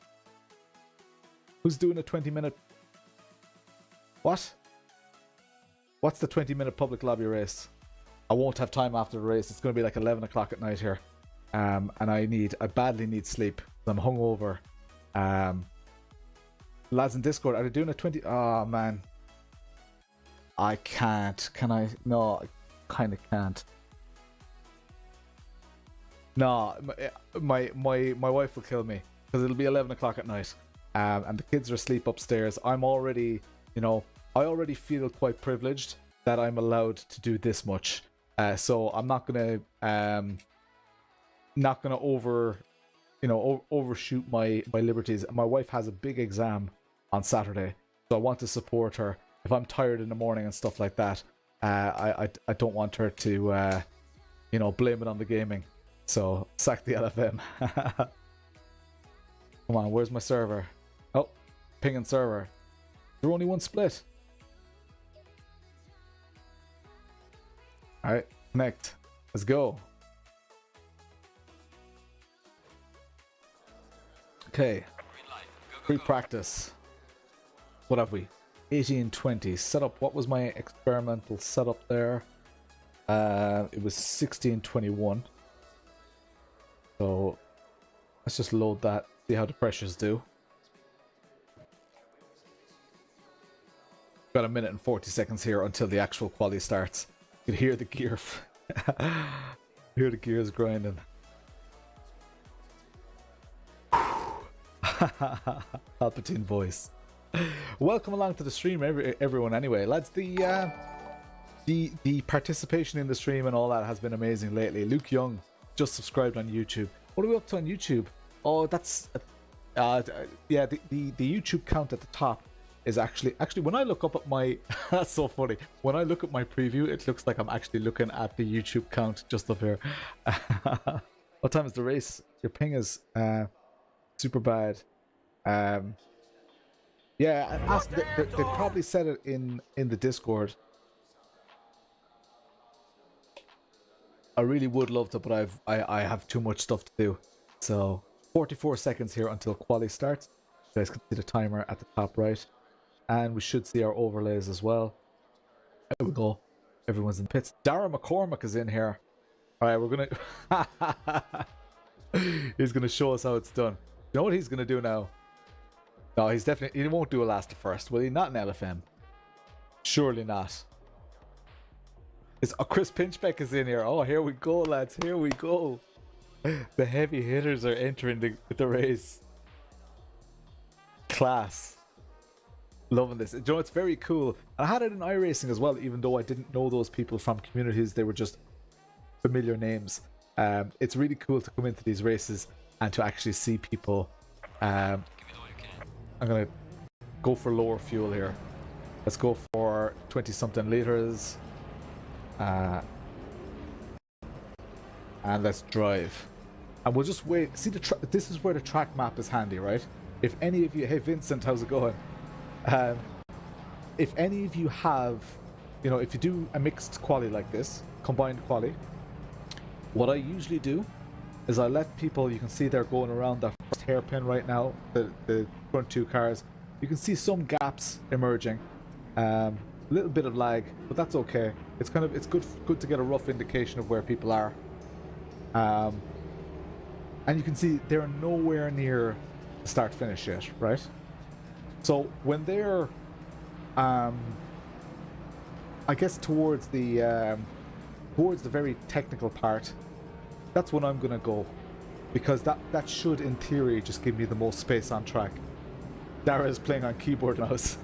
Who's doing a 20-minute... What? What's the 20-minute public lobby race? I won't have time after the race. It's going to be like 11 o'clock at night here. And I badly need sleep. I'm hungover. Lads in Discord, are they doing a 20? Oh man, I can't. Can I? No, I kind of can't. No, my wife will kill me because it'll be 11 o'clock at night, and the kids are asleep upstairs. I'm already, I already feel quite privileged that I'm allowed to do this much. So I'm not gonna overshoot my liberties. My wife has a big exam on Saturday, so I want to support her. if I'm tired in the morning and stuff like that, I don't want her to you know, blame it on the gaming. So sack the LFM. Come on, where's my server? Oh, ping and server. There's only one split. Alright, connect. Let's go. Okay. Free practice. What have we? 1820. Setup. What was my experimental setup there? It was 1621. So let's just load that. See how the pressures do. Got a minute and 40 seconds here until the actual quali starts. You can hear the gear. Hear the gears grinding. Palpatine voice. Welcome along to the stream, everyone. Anyway, lads, the participation in the stream and all that has been amazing lately. Luke Young just subscribed on YouTube. What are we up to on YouTube? Oh, that's yeah, the YouTube count at the top is actually when I look up at my that's so funny. When I look at my preview, it looks like I'm actually looking at the YouTube count just up here. What time is the race? Your ping is super bad. Yeah, they probably said it in the Discord. I really would love to, but I have too much stuff to do. So 44 seconds here until quali starts. You guys can see the timer at the top right, and we should see our overlays as well. There we go. Everyone's in the pits. Dara McCormack is in here. All right, we're gonna. He's gonna show us how it's done. You know what he's gonna do now? No, he's definitely. He won't do a last to first. Will he? Not an LFM. Surely not. Chris Pinchbeck is in here. Oh, here we go, lads. Here we go. The heavy hitters are entering the race. Class. Loving this. You know, it's very cool. I had it in iRacing as well, even though I didn't know those people from communities. They were just familiar names. It's really cool to come into these races and to actually see people. I'm going to go for lower fuel here. Let's go for 20-something liters. And let's drive. And we'll just wait. See, this is where the track map is handy, right? If any of you... Hey, Vincent, how's it going? If any of you have... You know, if you do a mixed quali like this, combined quali, what I usually do is I let people... You can see they're going around that first hairpin right now, the front two cars. You can see some gaps emerging. A little bit of lag, but that's okay. It's good to get a rough indication of where people are. And you can see they're nowhere near the start finish yet, right? So when they're I guess towards the very technical part, that's when I'm gonna go, because that should in theory just give me the most space on track. Dara is playing on keyboard and mouse.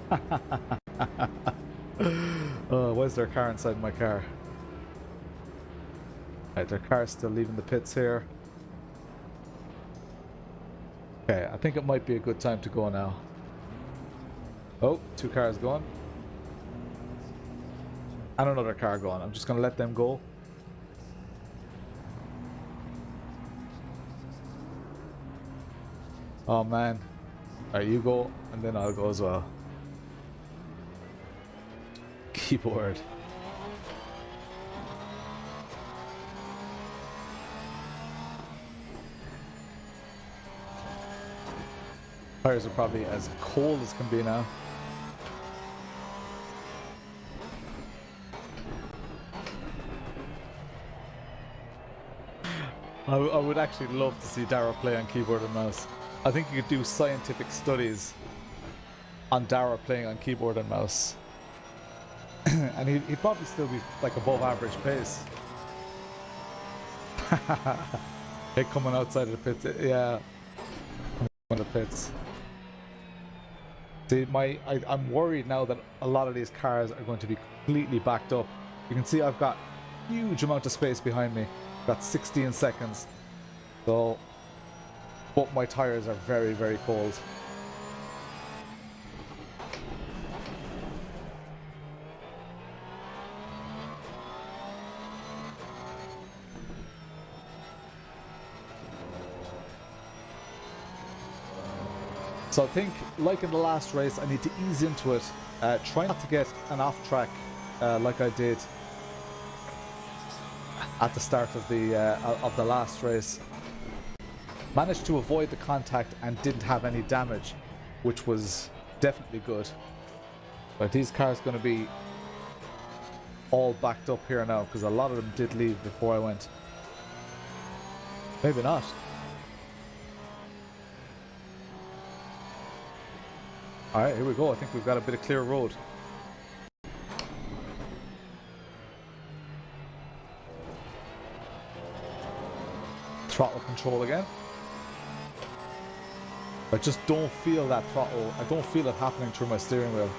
Oh, why is there a car inside my car? Right, their car's still leaving the pits here. Okay, I think it might be a good time to go now. Oh, two cars gone. And another car gone. I'm just going to let them go. Oh man. Alright, you go, and then I'll go as well. Keyboard. Tires are probably as cold as can be now. I would actually love to see Dara play on keyboard and mouse. I think you could do scientific studies on Dara playing on keyboard and mouse. And he'd probably still be like above average pace. Hey, coming outside of the pits, yeah. Coming the pits. See, I'm worried now that a lot of these cars are going to be completely backed up. You can see I've got huge amount of space behind me. Got 16 seconds. So, but my tires are very, very cold. So I think, like in the last race, I need to ease into it. Try not to get an off track like I did at the start of the last race. Managed to avoid the contact and didn't have any damage, which was definitely good. But these cars going to be all backed up here now because a lot of them did leave before I went. Maybe not. Alright, here we go. I think we've got a bit of clear road. Throttle control again. I just don't feel that throttle. I don't feel it happening through my steering wheel.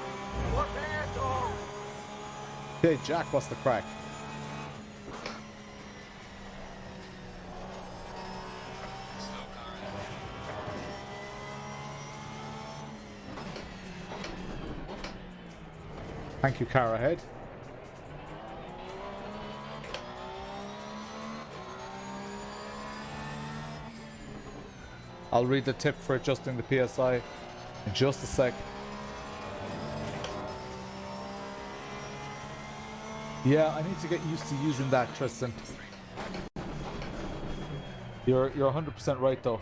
Hey Jack, what's the crack? Thank you, car ahead. I'll read the tip for adjusting the PSI in just a sec. Yeah, I need to get used to using that, Tristan. You're 100% right though.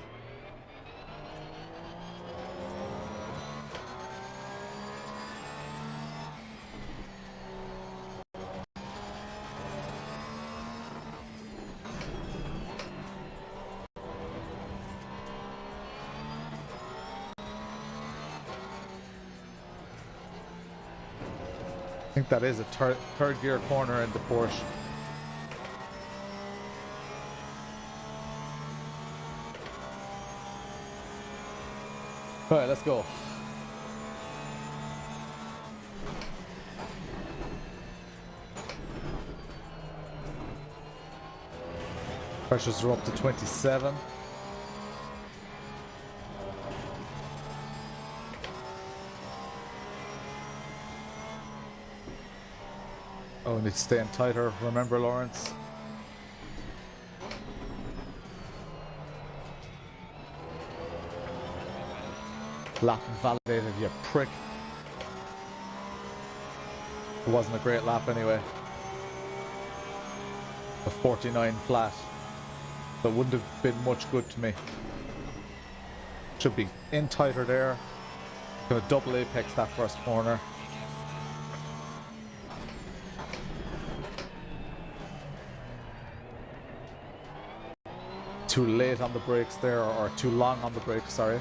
I think that is a third gear corner in the Porsche. Alright, let's go. Pressures are up to 27. Oh, need to stay in tighter. Remember, Lawrence. Lap invalidated, you prick. It wasn't a great lap anyway. A 49 flat. That wouldn't have been much good to me. Should be in tighter there. Gonna double apex that first corner. Too late on the brakes there, or too long on the brakes, sorry.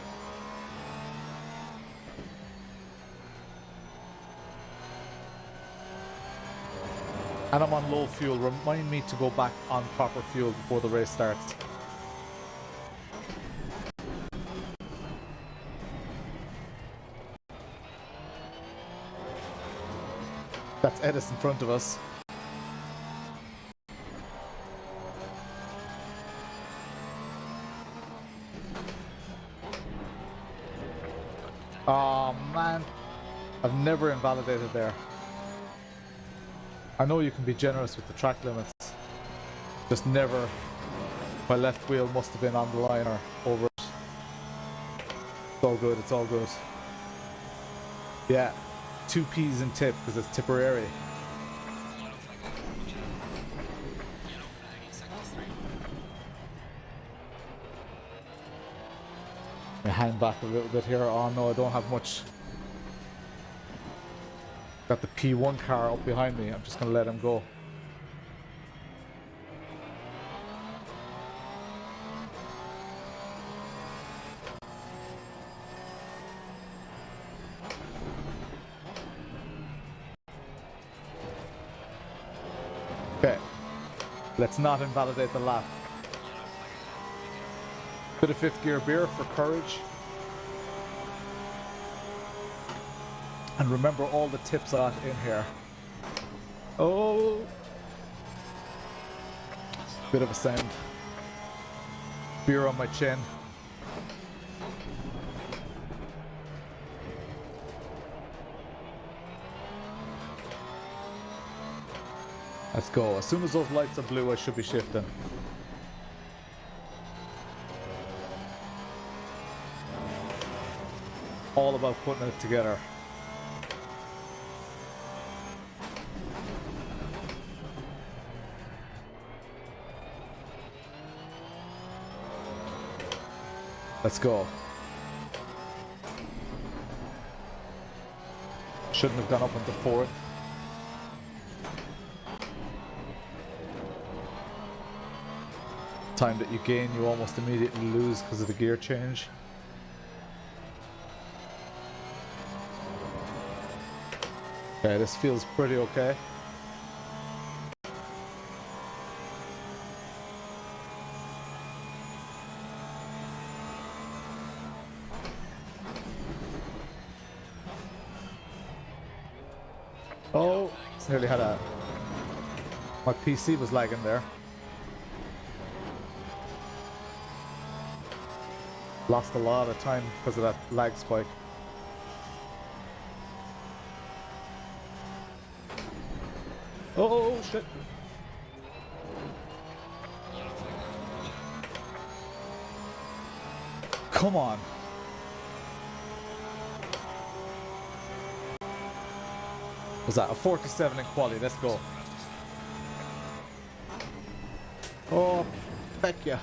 And I'm on low fuel. Remind me to go back on proper fuel before the race starts. That's Edis in front of us. Oh man, I've never invalidated there. I know you can be generous with the track limits. Just never. My left wheel must have been on the line or over it. It's all good, it's all good. Yeah, 2 P's in tip because it's Tipperary. Hang back a little bit here. Oh no, I don't have much. Got the P1 car up behind me. I'm just gonna let him go. Okay, let's not invalidate the lap. Bit of 5th gear beer for courage. And remember all the tips I got in here. Oh! Bit of a sound. Beer on my chin. Let's go. As soon as those lights are blue, I should be shifting. all about putting it together. Let's go. Shouldn't have gone up into fourth. Time that you gain, you almost immediately lose because of the gear change. Okay, this feels pretty okay. Oh, nearly had a... My PC was lagging there. Lost a lot of time because of that lag spike. Oh, shit. Come on. Was that a 47 in quality? Let's go. Oh, thank you.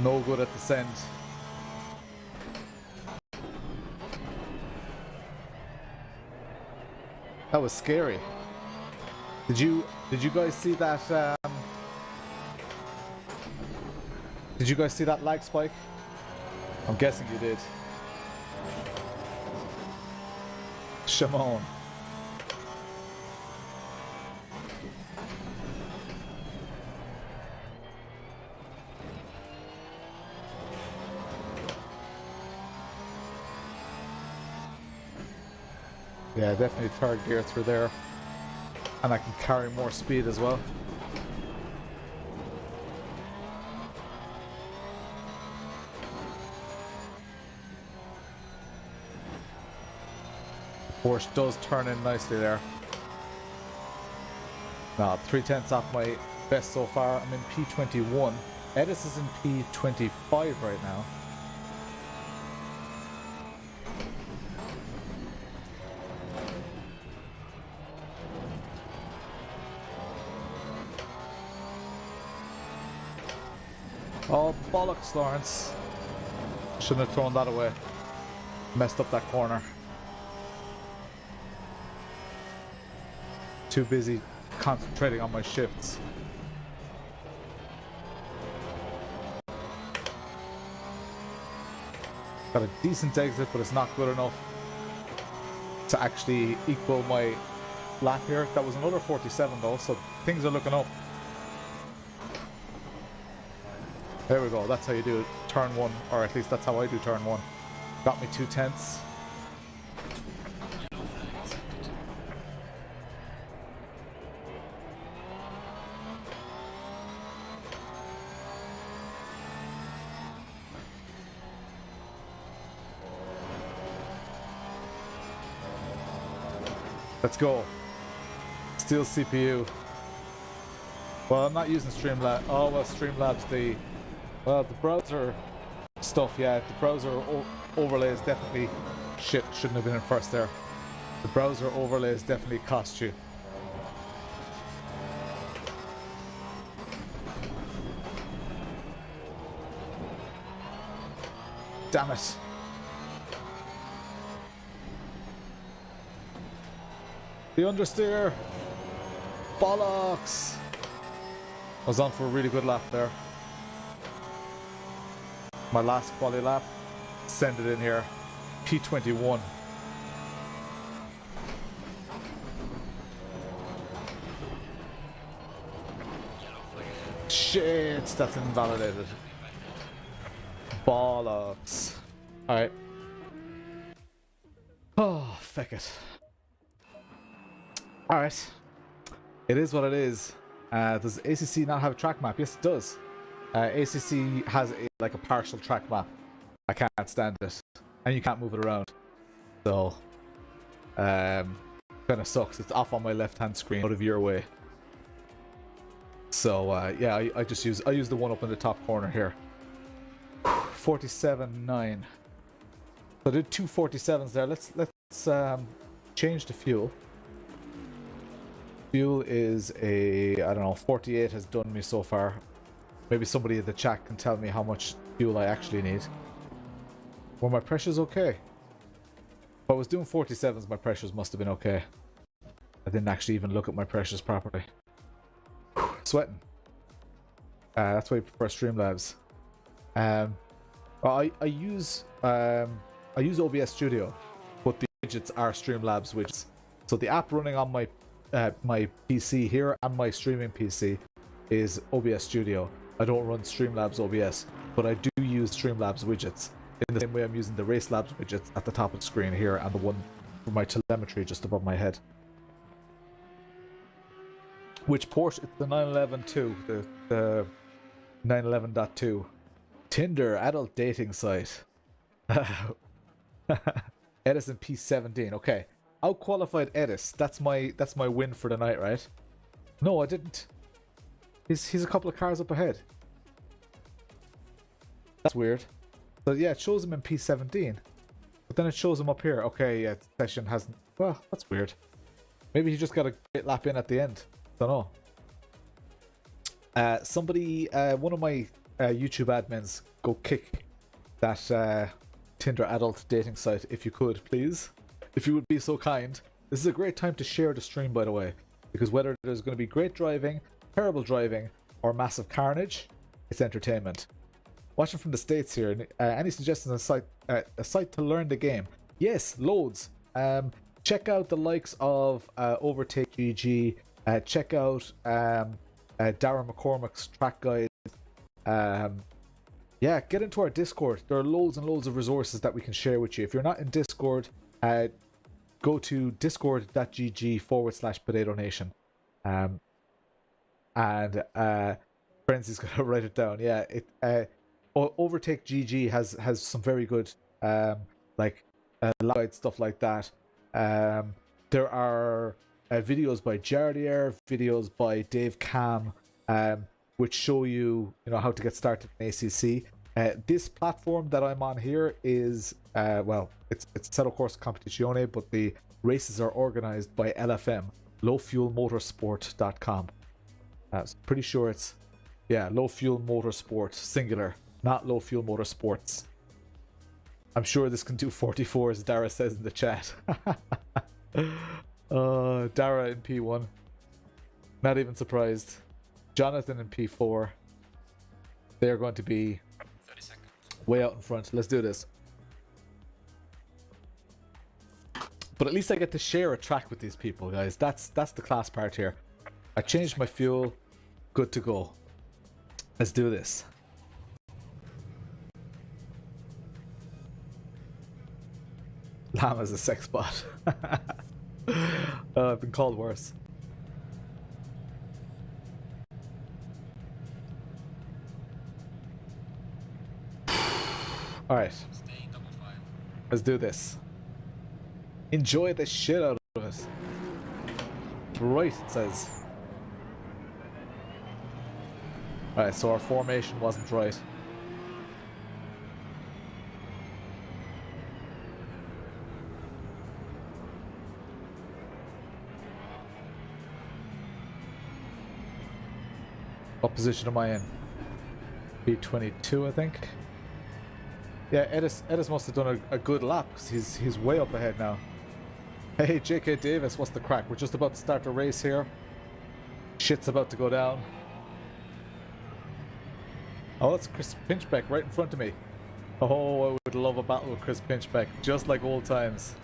No good at descent. That was scary. Did you guys see that? Did you guys see that lag spike? I'm guessing you did. Shimon. Yeah, definitely third gear through there. And I can carry more speed as well. Porsche does turn in nicely there. Now, 3/10 off my best so far. I'm in P21. Edis is in P25 right now. Oh, bollocks, Lawrence. Shouldn't have thrown that away. Messed up that corner. Too busy concentrating on my shifts. Got a decent exit, but it's not good enough to actually equal my lap here. That was another 47 though, so things are looking up. There we go, that's how you do it. Turn one, or at least that's how I do turn one. Got me 2/10. Let's go. Steal CPU. Well, I'm not using Streamlabs. Oh, well, Streamlabs, the browser stuff, yeah, the browser overlays definitely shouldn't have been in first there. The browser overlays definitely cost you. Damn it. The understeer. Bollocks. I was on for a really good lap there. My last quali lap. Send it in here. P21. Shit, that's invalidated. Bollocks. Alright. Oh, feck it. Alright. It is what it is. Does ACC not have a track map? Yes, it does. ACC has like a partial track map. I can't stand it. And you can't move it around. So, kind of sucks. It's off on my left-hand screen, out of your way. So, yeah, I use the one up in the top corner here. 247.9. So I did 247s there. Let's change the fuel. Fuel is I don't know, 48 has done me so far. Maybe somebody in the chat can tell me how much fuel I actually need. Were my pressures okay? If I was doing 47s, my pressures must have been okay. I didn't actually even look at my pressures properly. Whew, sweating. That's why I prefer Streamlabs. Well, I use OBS Studio, but the widgets are Streamlabs widgets. So the app running on my my PC here and my streaming PC is OBS Studio. I don't run Streamlabs OBS, but I do use Streamlabs widgets in the same way I'm using the Race Labs widgets at the top of the screen here and the one for my telemetry just above my head. Which port? It's the 911.2, the 911.2. Tinder adult dating site. Edison P17. Okay, outqualified Edis. That's my win for the night, right? No, I didn't. He's a couple of cars up ahead. That's weird. So yeah, it shows him in P17, but then it shows him up here. Okay, yeah, the session hasn't. Well, that's weird. Maybe he just got a great lap in at the end. Don't know. Somebody, one of my YouTube admins, go kick that Tinder adult dating site if you could, please. If you would be so kind. This is a great time to share the stream, by the way, because whether there's going to be great driving, terrible driving, or massive carnage, it's entertainment. Watching from the States here, any suggestions on a site to learn the game? Yes, loads. Check out the likes of Overtake GG. Check out Darren McCormack's track guide. Yeah, get into our Discord. There are loads and loads of resources that we can share with you. If you're not in Discord, go to discord.gg/Potato Nation. And Frenzy's gonna write it down. Yeah, Overtake GG has some very good like guide stuff like that. There are videos by Jardier, videos by Dave Cam, which show you how to get started in ACC. This platform that I'm on here is well, it's Settle Course Competizione, but the races are organized by LFM, lowfuelmotorsport.com. So pretty sure it's low fuel motorsport singular, not low fuel motorsports. I'm sure this can do 44s, Dara says in the chat. Dara in P1. Not even surprised. Jonathan in P4. They're going to be 30 seconds. Way out in front. Let's do this. But at least I get to share a track with these people, guys. That's the class part here. I changed my fuel. Good to go. Let's do this. Llama's a sex bot. I've been called worse. Alright. Let's do this. Enjoy the shit out of it. Right, it says. Alright, so our formation wasn't right. What position am I in? B22, I think. Yeah, Edis must have done a good lap because he's way up ahead now. Hey, JK Davis, what's the crack? We're just about to start a race here. Shit's about to go down. Oh, that's Chris Pinchbeck right in front of me. Oh, I would love a battle with Chris Pinchbeck, just like old times.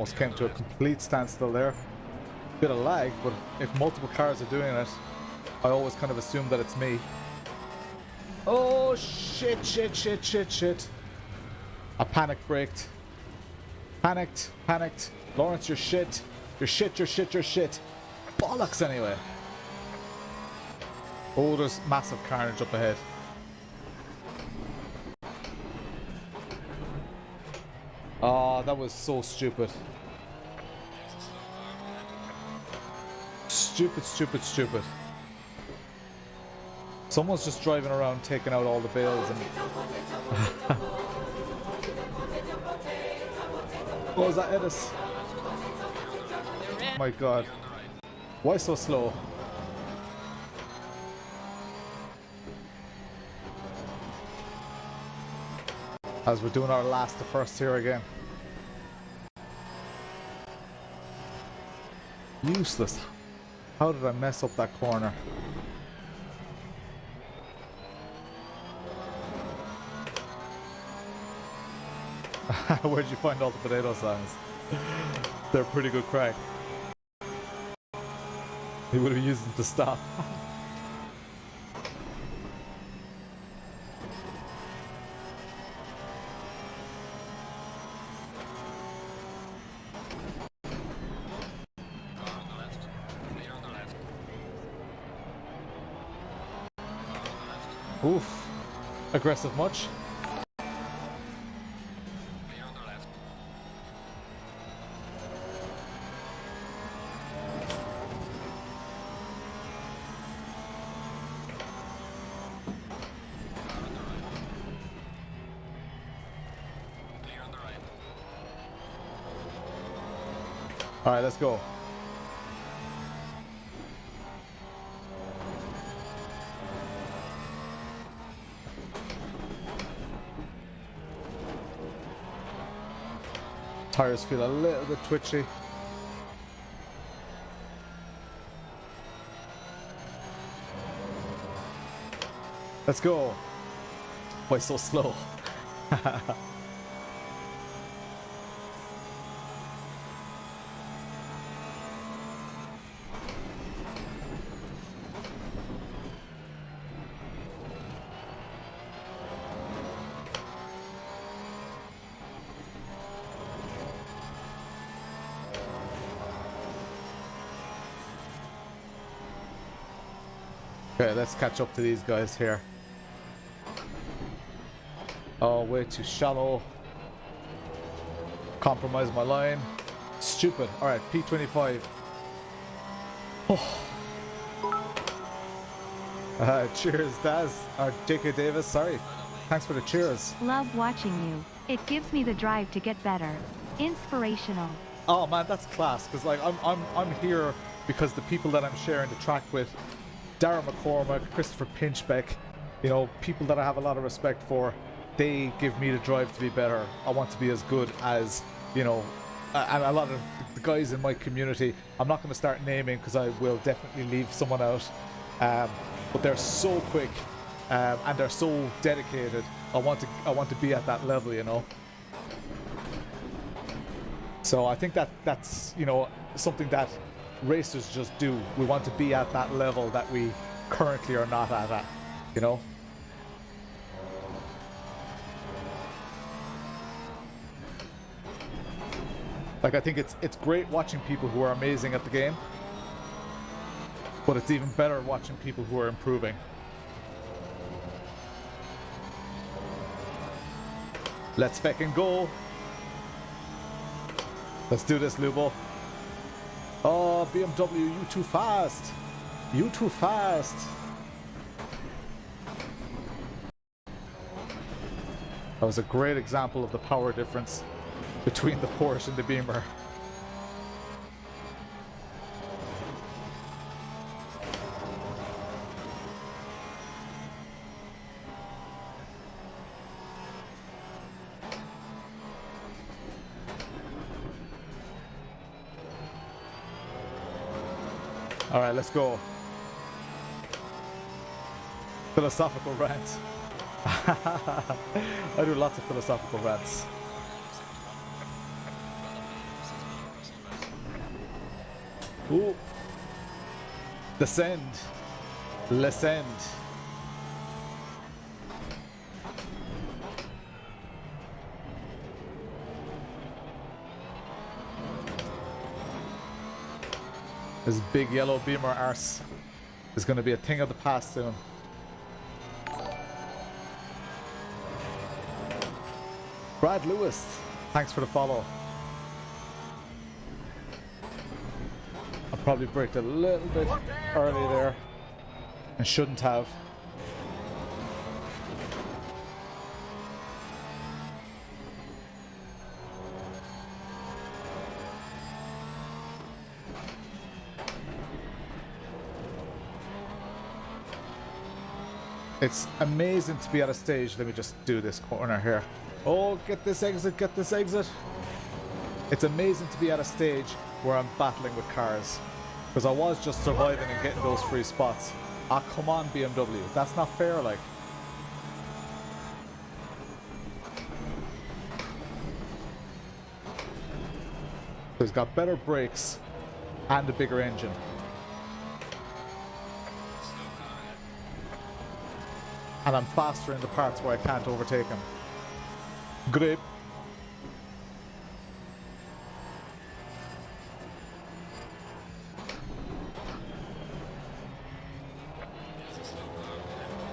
Almost came to a complete standstill there. Bit of lag, but if multiple cars are doing it, I always kind of assume that it's me. Oh, shit, shit, shit, shit, shit. I panic braked. Panicked, panicked. Lawrence, you're shit. You're shit, you're shit, you're shit. Bollocks anyway. Oh, there's massive carnage up ahead. Oh, that was so stupid. Stupid, stupid, stupid. Someone's just driving around taking out all the bales and... Oh, is that Edis? Oh my god. Why so slow? As we're doing our last to first here again. Useless. How did I mess up that corner? Where'd you find all the potato signs? They're pretty good crack. He would have used them to stop. Oof. Aggressive much? Alright, let's go. Tires feel a little bit twitchy. Let's go. Why so slow? Okay, let's catch up to these guys here. Oh, way too shallow. Compromise my line. Stupid. Alright, P25. Oh. Cheers, Daz. Or JK Davis, sorry. Thanks for the cheers. Love watching you. It gives me the drive to get better. Inspirational. Oh man, that's class. Because like I'm here because the people that I'm sharing the track with, Darren McCormack, Christopher Pinchbeck, you know, people that I have a lot of respect for, they give me the drive to be better. I want to be as good as, you know, and a lot of the guys in my community. I'm not going to start naming because I will definitely leave someone out. But they're so quick and they're so dedicated. I want to be at that level, you know. So I think that's, you know, something that racers just do. We want to be at that level that we currently are not at, you know. Like, I think it's great watching people who are amazing at the game, but it's even better watching people who are improving. Let's fucking go. Let's do this, Lubo. Oh, BMW, you too fast. You too fast. That was a great example of the power difference between the Porsche and the Beamer. All right, let's go. Philosophical rant. I do lots of philosophical rants. Ooh. Descend. Descend. This big yellow beamer arse is going to be a thing of the past soon. Brad Lewis, thanks for the follow. I probably braked a little bit early there and shouldn't have. It's amazing to be at a stage. Let me just do this corner here. Oh, get this exit, get this exit. It's amazing to be at a stage where I'm battling with cars. Because I was just surviving and getting those free spots. Ah, come on, BMW. That's not fair, like. So he's got better brakes and a bigger engine. And I'm faster in the parts where I can't overtake him. Great.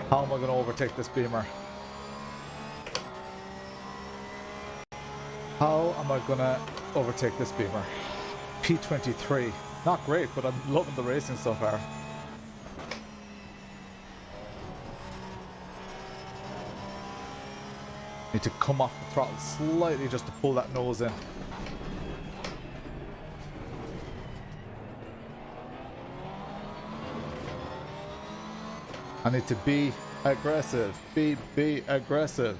How am I going to overtake this beamer? How am I going to overtake this beamer? P23. Not great, but I'm loving the racing so far. Need to come off the throttle slightly just to pull that nose in. I need to be aggressive. Be aggressive.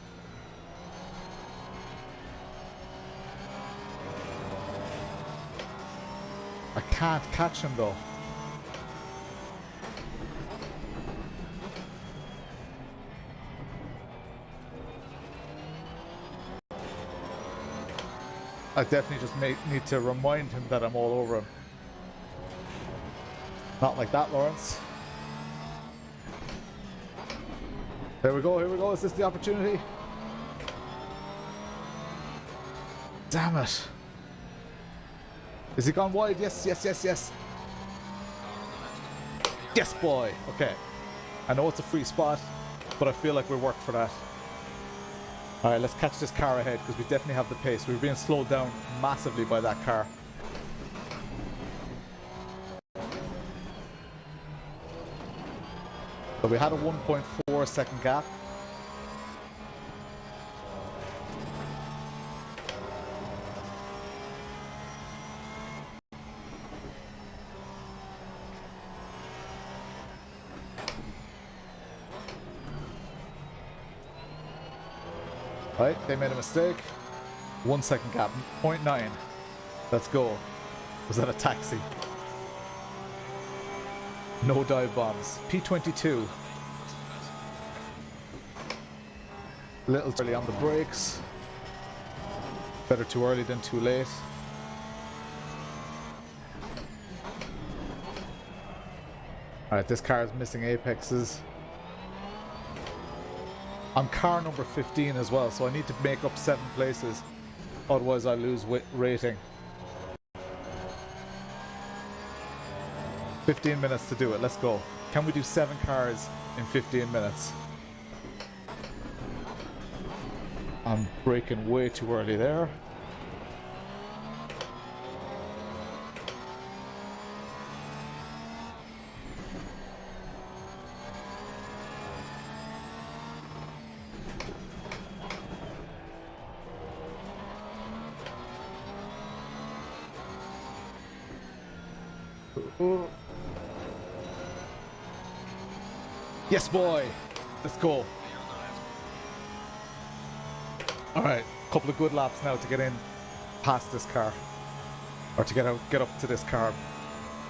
I can't catch him though. I definitely just need to remind him that I'm all over him. Not like that, Lawrence. Here we go, here we go. Is this the opportunity? Damn it. Is he gone wide? Yes, yes, yes, yes. Yes, boy. Okay. I know it's a free spot, but I feel like we worked for that. Alright, let's catch this car ahead because we definitely have the pace. We're being slowed down massively by that car. So we had a 1.4 second gap. Right, they made a mistake. 1 second gap, 0.9. Let's go. Was that a taxi? No dive bombs. P22. A little early on the brakes. Better too early than too late. Alright, this car is missing apexes. I'm car number 15 as well, so I need to make up 7 places. Otherwise I lose rating. 15 minutes to do it, let's go. Can we do 7 cars in 15 minutes? I'm braking way too early there. Yes, boy. Let's go. Alright, couple of good laps now to get in past this car. Or to get up to this car.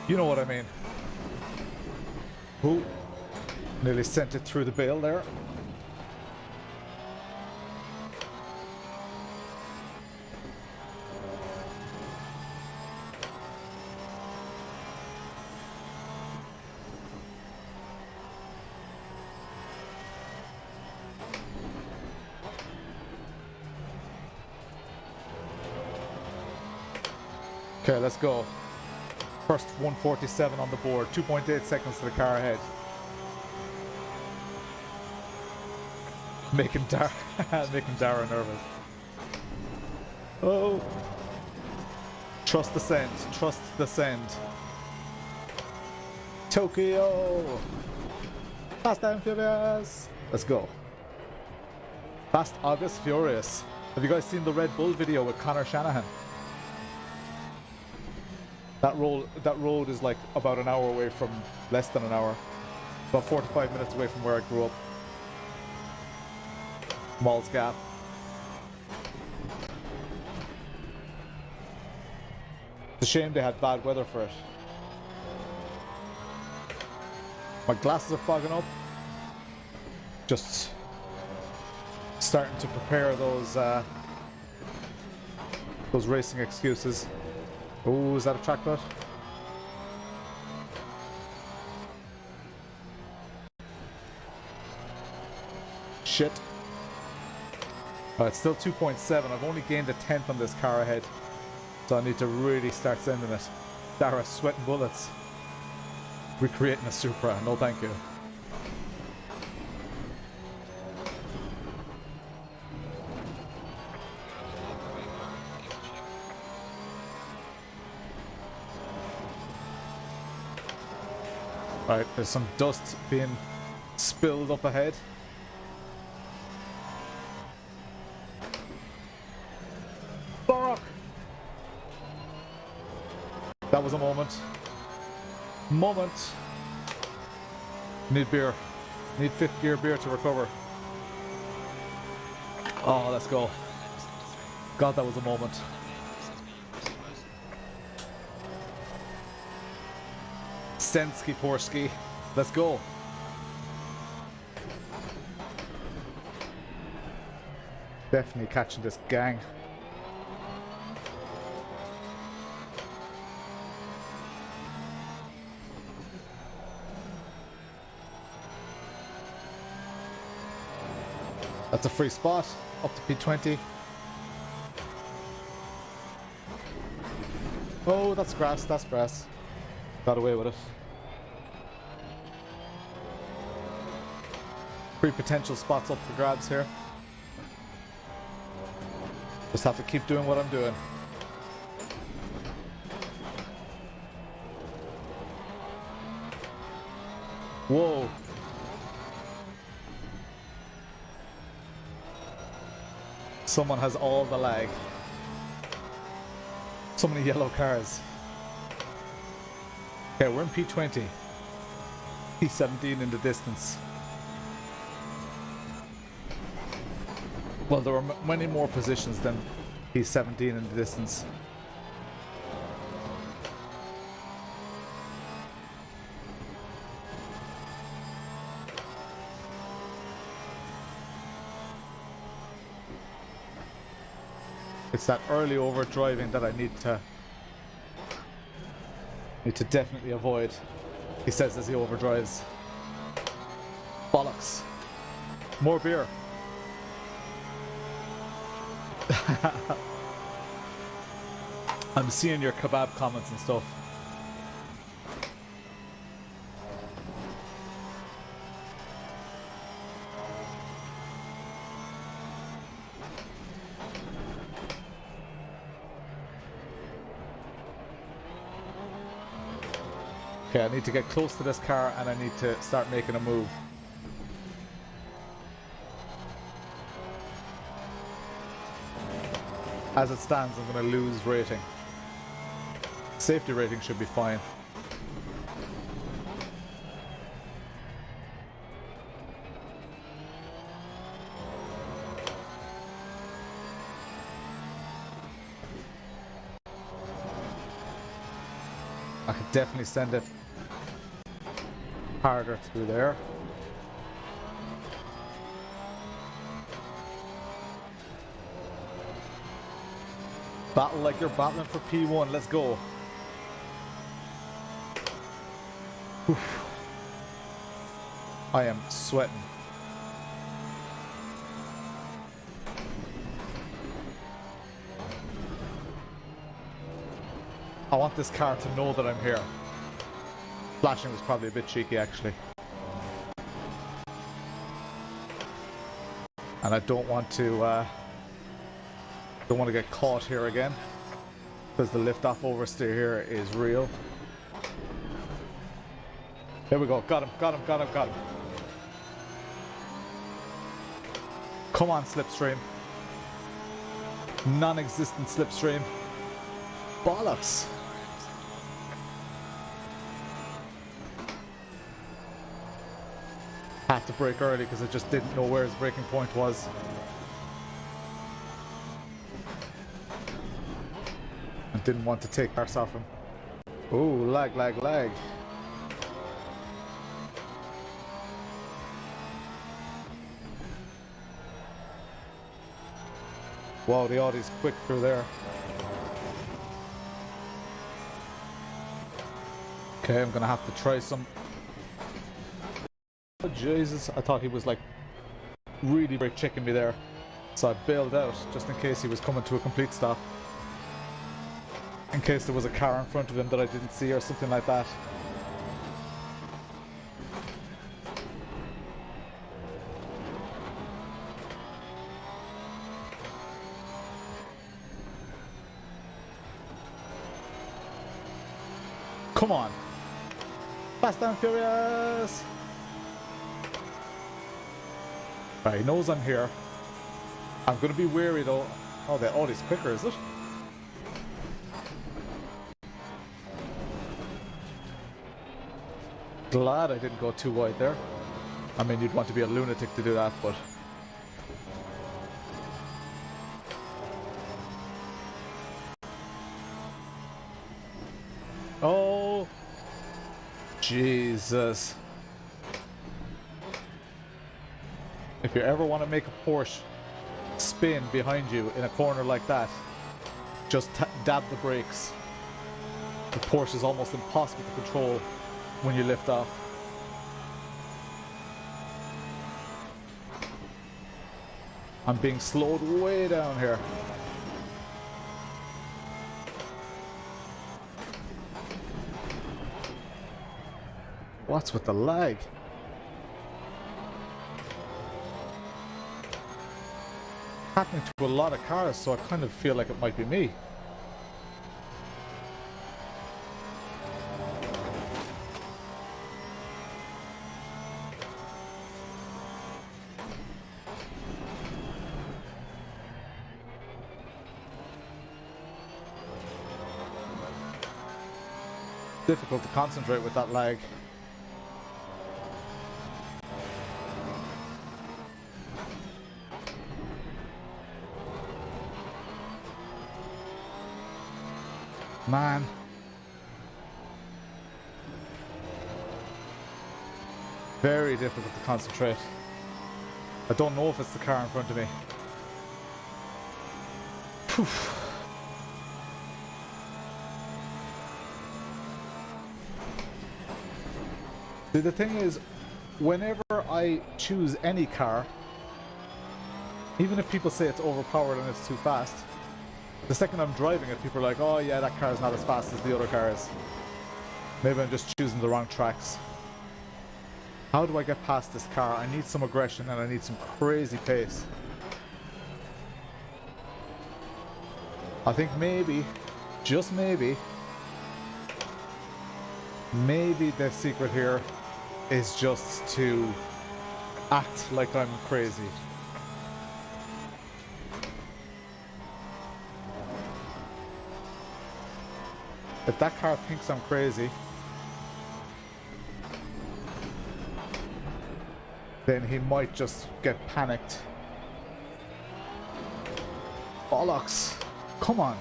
You know what I mean. Ooh. Nearly sent it through the bale there. Okay, let's go. First 147 on the board, 2.8 seconds to the car ahead. Making Dara nervous. Oh. Trust the send. Trust the send. Tokyo. Fast and Furious. Let's go. Fast August Furious. Have you guys seen the Red Bull video with Connor Shanahan? That road is like about an hour away from, less than an hour. About 45 minutes away from where I grew up. Malls Gap. It's a shame they had bad weather for it. My glasses are fogging up. Just starting to prepare those racing excuses. Oh, is that a track bet? Shit. It's still 2.7. I've only gained a tenth on this car ahead. So I need to really start sending it. Dara's sweating bullets. Recreating a Supra. No thank you. Alright, there's some dust being spilled up ahead. Fuck! That was a moment. Need beer. Need fifth gear beer to recover. Oh, let's go. God, that was a moment. Stensky Porski. Let's go. Definitely catching this gang. That's a free spot. Up to P20. Oh, that's grass. That's grass. Got away with it. 3 potential spots up for grabs here. Just have to keep doing what I'm doing. Whoa. Someone has all the lag. So many yellow cars. Okay, we're in P20. P17 in the distance. Well, there were many more positions than P17 in the distance. It's that early overdriving that I need to definitely avoid. He says as he overdrives. Bollocks. More beer. I'm seeing your kebab comments and stuff. Okay, I need to get close to this car and I need to start making a move. As it stands, I'm going to lose rating. Safety rating should be fine. I could definitely send it harder through there. Battle like you're battling for P1. Let's go. Oof. I am sweating. I want this car to know that I'm here. Flashing was probably a bit cheeky, actually. And I don't want to get caught here again, because the lift-off oversteer here is real. There we go. Got him, got him, got him, got him. Come on, slipstream. Non-existent slipstream. Bollocks. Had to brake early because I just didn't know where his braking point was. I didn't want to take cars off him. Ooh, lag, lag, lag. Wow, the Audi's quick through there. Okay, I'm gonna have to try some. Oh, Jesus, I thought he was like really brake checking me there. So I bailed out just in case he was coming to a complete stop. In case there was a car in front of him that I didn't see or something like that. Come on. Fast and Furious. Right, he knows I'm here. I'm going to be wary though. Oh, the Audi's quicker, is it? Glad I didn't go too wide there. I mean, you'd want to be a lunatic to do that, but... Oh! Jesus. If you ever want to make a Porsche spin behind you in a corner like that, just dab the brakes. The Porsche is almost impossible to control when you lift off. I'm being slowed way down here. What's with the lag? Happening to a lot of cars, so I kind of feel like it might be me. Difficult to concentrate with that lag. Man. Very difficult to concentrate. I don't know if it's the car in front of me. Poof. See, the thing is, whenever I choose any car, even if people say it's overpowered and it's too fast, the second I'm driving it, people are like, oh yeah, that car is not as fast as the other cars. Maybe I'm just choosing the wrong tracks. How do I get past this car? I need some aggression and I need some crazy pace. I think maybe, just maybe the secret here is just to act like I'm crazy. If that car thinks I'm crazy, then he might just get panicked. Bollocks! Come on!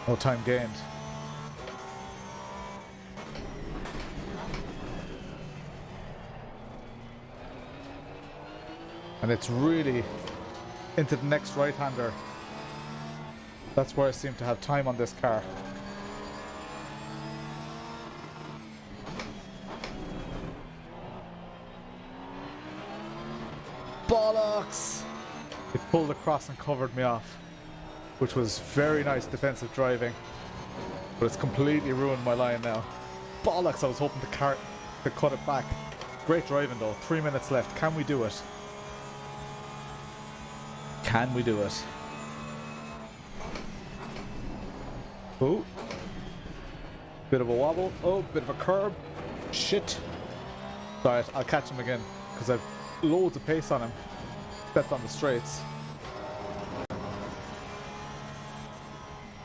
No time gained. And it's really into the next right-hander. That's where I seem to have time on this car. Bollocks! It pulled across and covered me off, which was very nice defensive driving, but it's completely ruined my line now. Bollocks! I was hoping to cut it back. Great driving though. 3 minutes left. Can we do it? Can we do it? Oh. Bit of a wobble. Oh, bit of a curb. Shit. Alright, I'll catch him again, because I've loads of pace on him. Stepped on the straights.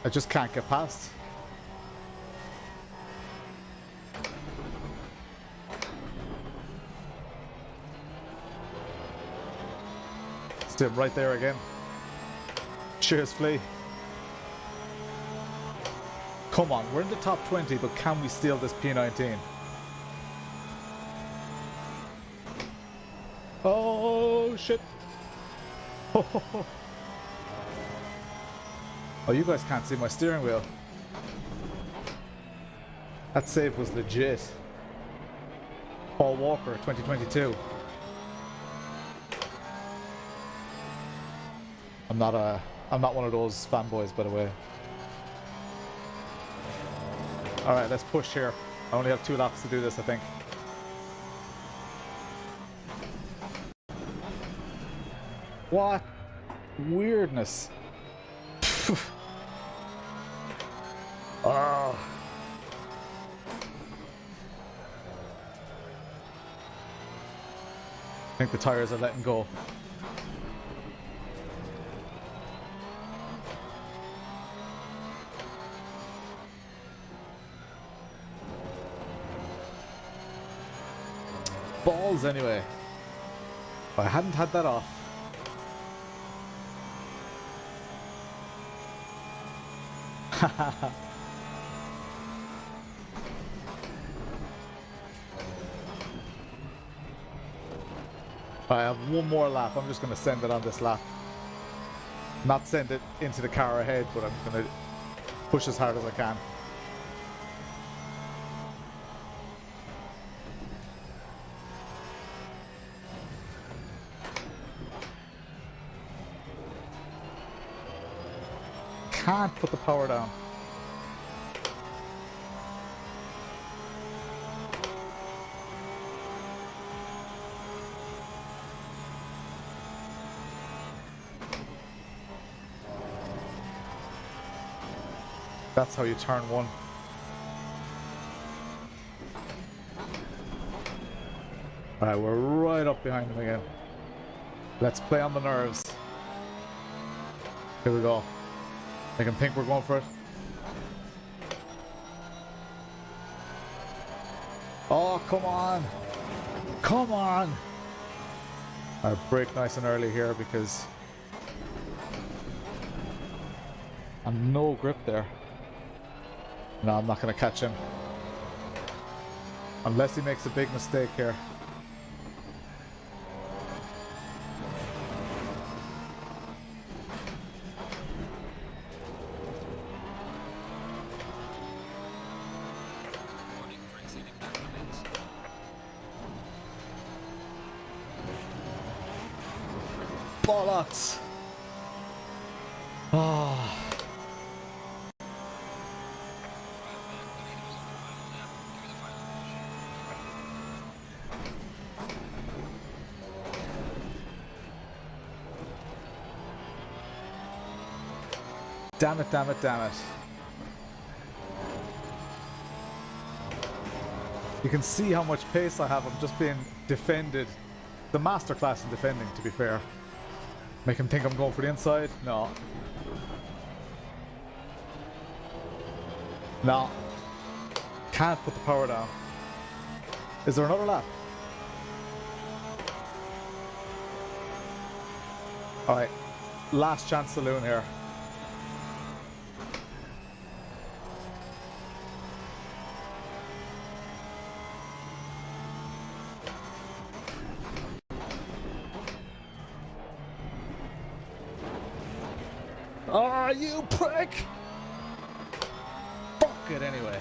I just can't get past. Still right there again. Cheers, Flea. Come on, we're in the top 20, but can we steal this P19? Oh, shit. Oh, you guys can't see my steering wheel. That save was legit. Paul Walker, 2022. I'm not one of those fanboys, by the way. Alright, let's push here. I only have 2 laps to do this, I think. What weirdness. Oh. I think the tires are letting go. Balls anyway. I hadn't had that off. I have one more lap. I'm just going to send it on this lap. Not send it into the car ahead, but I'm going to push as hard as I can. Can't put the power down. That's how you turn one. Alright, we're right up behind him again. Let's play on the nerves. Here we go. Make him think we're going for it. Oh, come on. Come on. I'll brake nice and early here because I'm no grip there. No, I'm not going to catch him. Unless he makes a big mistake here. Bollocks! Oh. Damn it, damn it, damn it. You can see how much pace I have. I'm just being defended. The masterclass in defending, to be fair. Make him think I'm going for the inside? No. No. Can't put the power down. Is there another lap? Alright. Last chance saloon here. Ah, you prick! Fuck it anyway.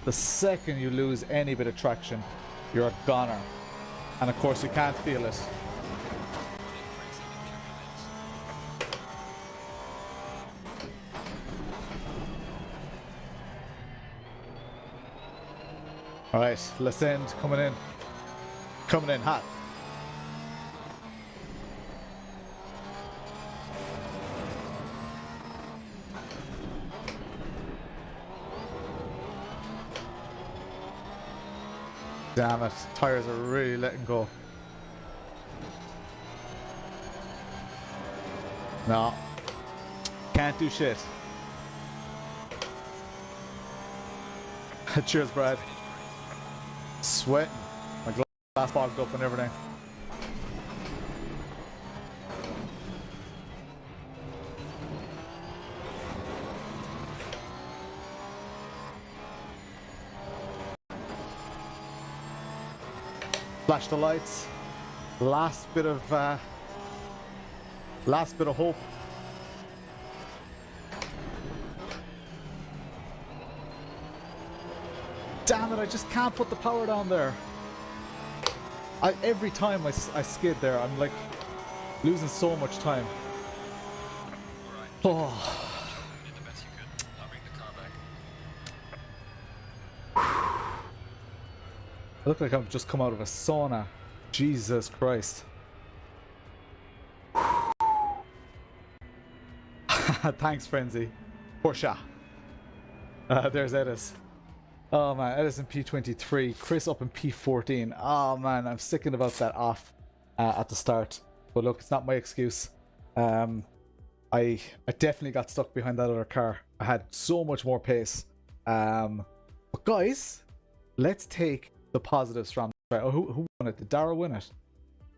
The second you lose any bit of traction, you're a goner. And of course, you can't feel it. All right, let's end. Coming in hot. Damn it, tires are really letting go. No, can't do shit. Cheers, Brad. Sweating. My glass fogged up and everything. Flash the lights. Last bit of hope. Damn it, I just can't put the power down there. Every time I skid there, I'm like losing so much time. Oh. I look like I've just come out of a sauna. Jesus Christ. Thanks, Frenzy. Porsche. There's Edis. Oh man, Edis in P23. Chris up in P14. Oh man, I'm sickened about that off at the start. But look, it's not my excuse. I definitely got stuck behind that other car. I had so much more pace. But guys, let's take the positives from the race. Oh, who won it? Did Dara win it?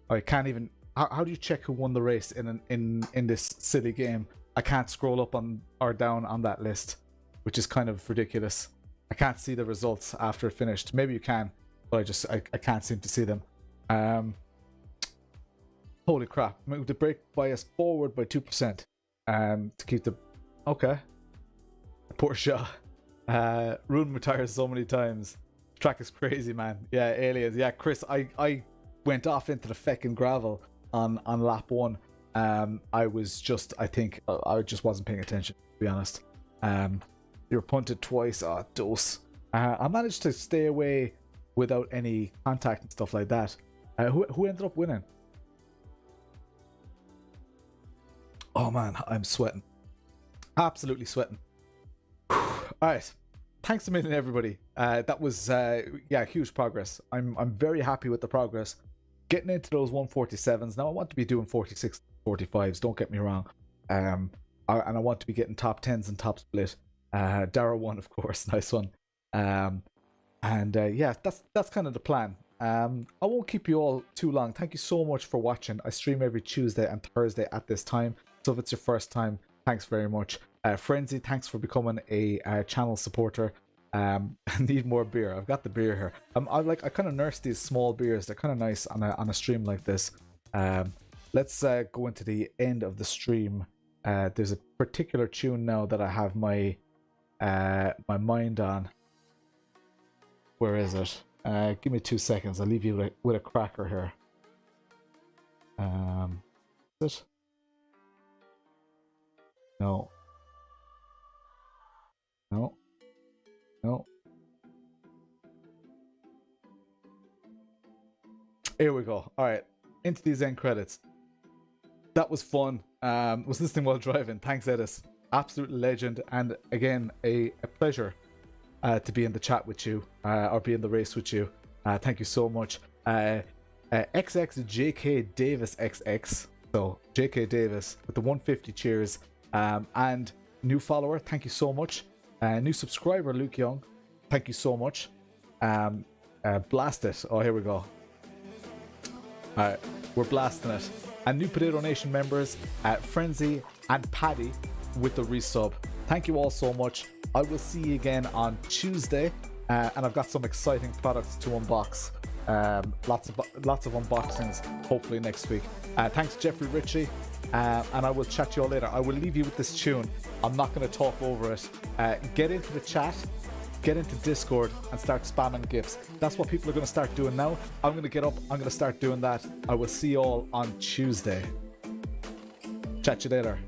I can't even. How do you check who won the race in this silly game? I can't scroll up on or down on that list, which is kind of ridiculous. I can't see the results after it finished. Maybe you can, but I can't seem to see them. Holy crap! Move the brake bias forward by 2% to keep the. Okay. Poor shot. Ruined my tires so many times. Track is crazy, man. Yeah, aliens. Yeah, Chris, I went off into the feckin' gravel on lap 1. I think I just wasn't paying attention, to be honest. You were punted twice. Oh, dose. I managed to stay away without any contact and stuff like that. Who ended up winning? Oh man, I'm sweating. Absolutely sweating. Alright. Thanks a million, everybody. That was huge progress. I'm very happy with the progress. Getting into those 147s. Now I want to be doing 46, 45s, don't get me wrong. And I want to be getting top 10s and top split. Dara won, of course, nice one. Yeah, that's kind of the plan. I won't keep you all too long. Thank you so much for watching. I stream every Tuesday and Thursday at this time. So if it's your first time, thanks very much. Frenzy, thanks for becoming a channel supporter. I need more beer. I've got the beer here. I kind of nurse these small beers. They're kind of nice on a stream like this. Let's go into the end of the stream. There's a particular tune now that I have my mind on. Where is it? Give me 2 seconds. I'll leave you with a cracker here. Is it? No. No. No. Here we go. All right, into these end credits. That was fun. Was listening while driving. Thanks, Edis. Absolute legend, and again, a pleasure to be in the chat with you or be in the race with you. Thank you so much. XXJK Davis XX. So JK Davis with the 150 cheers. And new follower, thank you so much. New subscriber, Luke Young, thank you so much. Blast it. Oh, here we go. Alright, we're blasting it. And new Potato Nation members, Frenzy and Paddy with the resub. Thank you all so much. I will see you again on Tuesday. And I've got some exciting products to unbox. Lots of unboxings, hopefully next week. Thanks, Jeffrey Ritchie. And I will chat to you all later. I will leave you with this tune. I'm not going to talk over it. Get into the chat. get into Discord and start spamming gifts. That's what people are going to start doing now. I'm going to get up, I'm going to start doing that. I will see you all on Tuesday. Chat you later.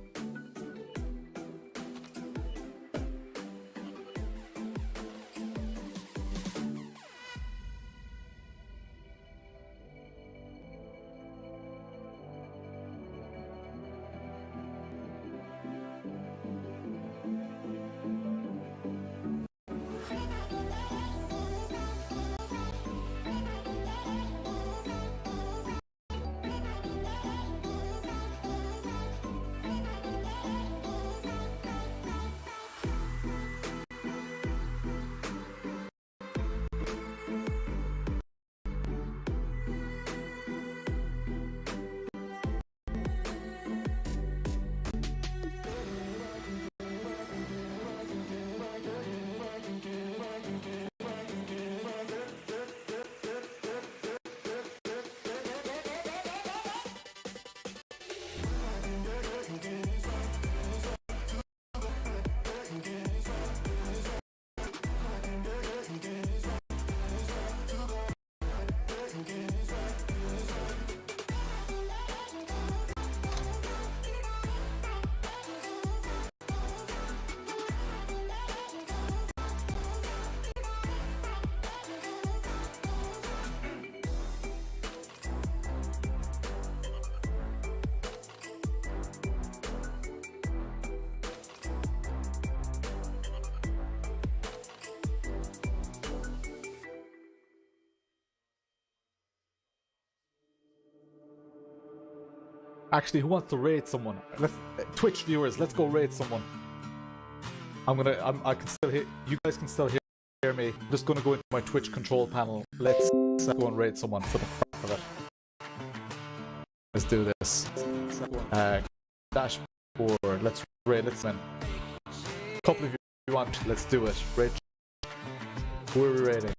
Actually, who wants to raid someone? Let's Twitch viewers, let's go raid someone. I can still hear you guys can still hear me. I'm just gonna go into my Twitch control panel. Let's go and raid someone for the crap of it. Let's do this. Dashboard. Let's raid. Let's win. A couple of you want. Let's do it. Raid. Who are we raiding?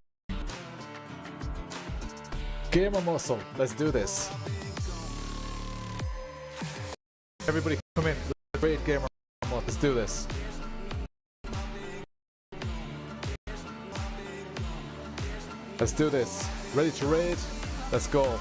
GamerMuscle. Let's do this. Everybody come in. Let's raid GamerMuscle. Let's do this. Let's do this. Ready to raid? Let's go.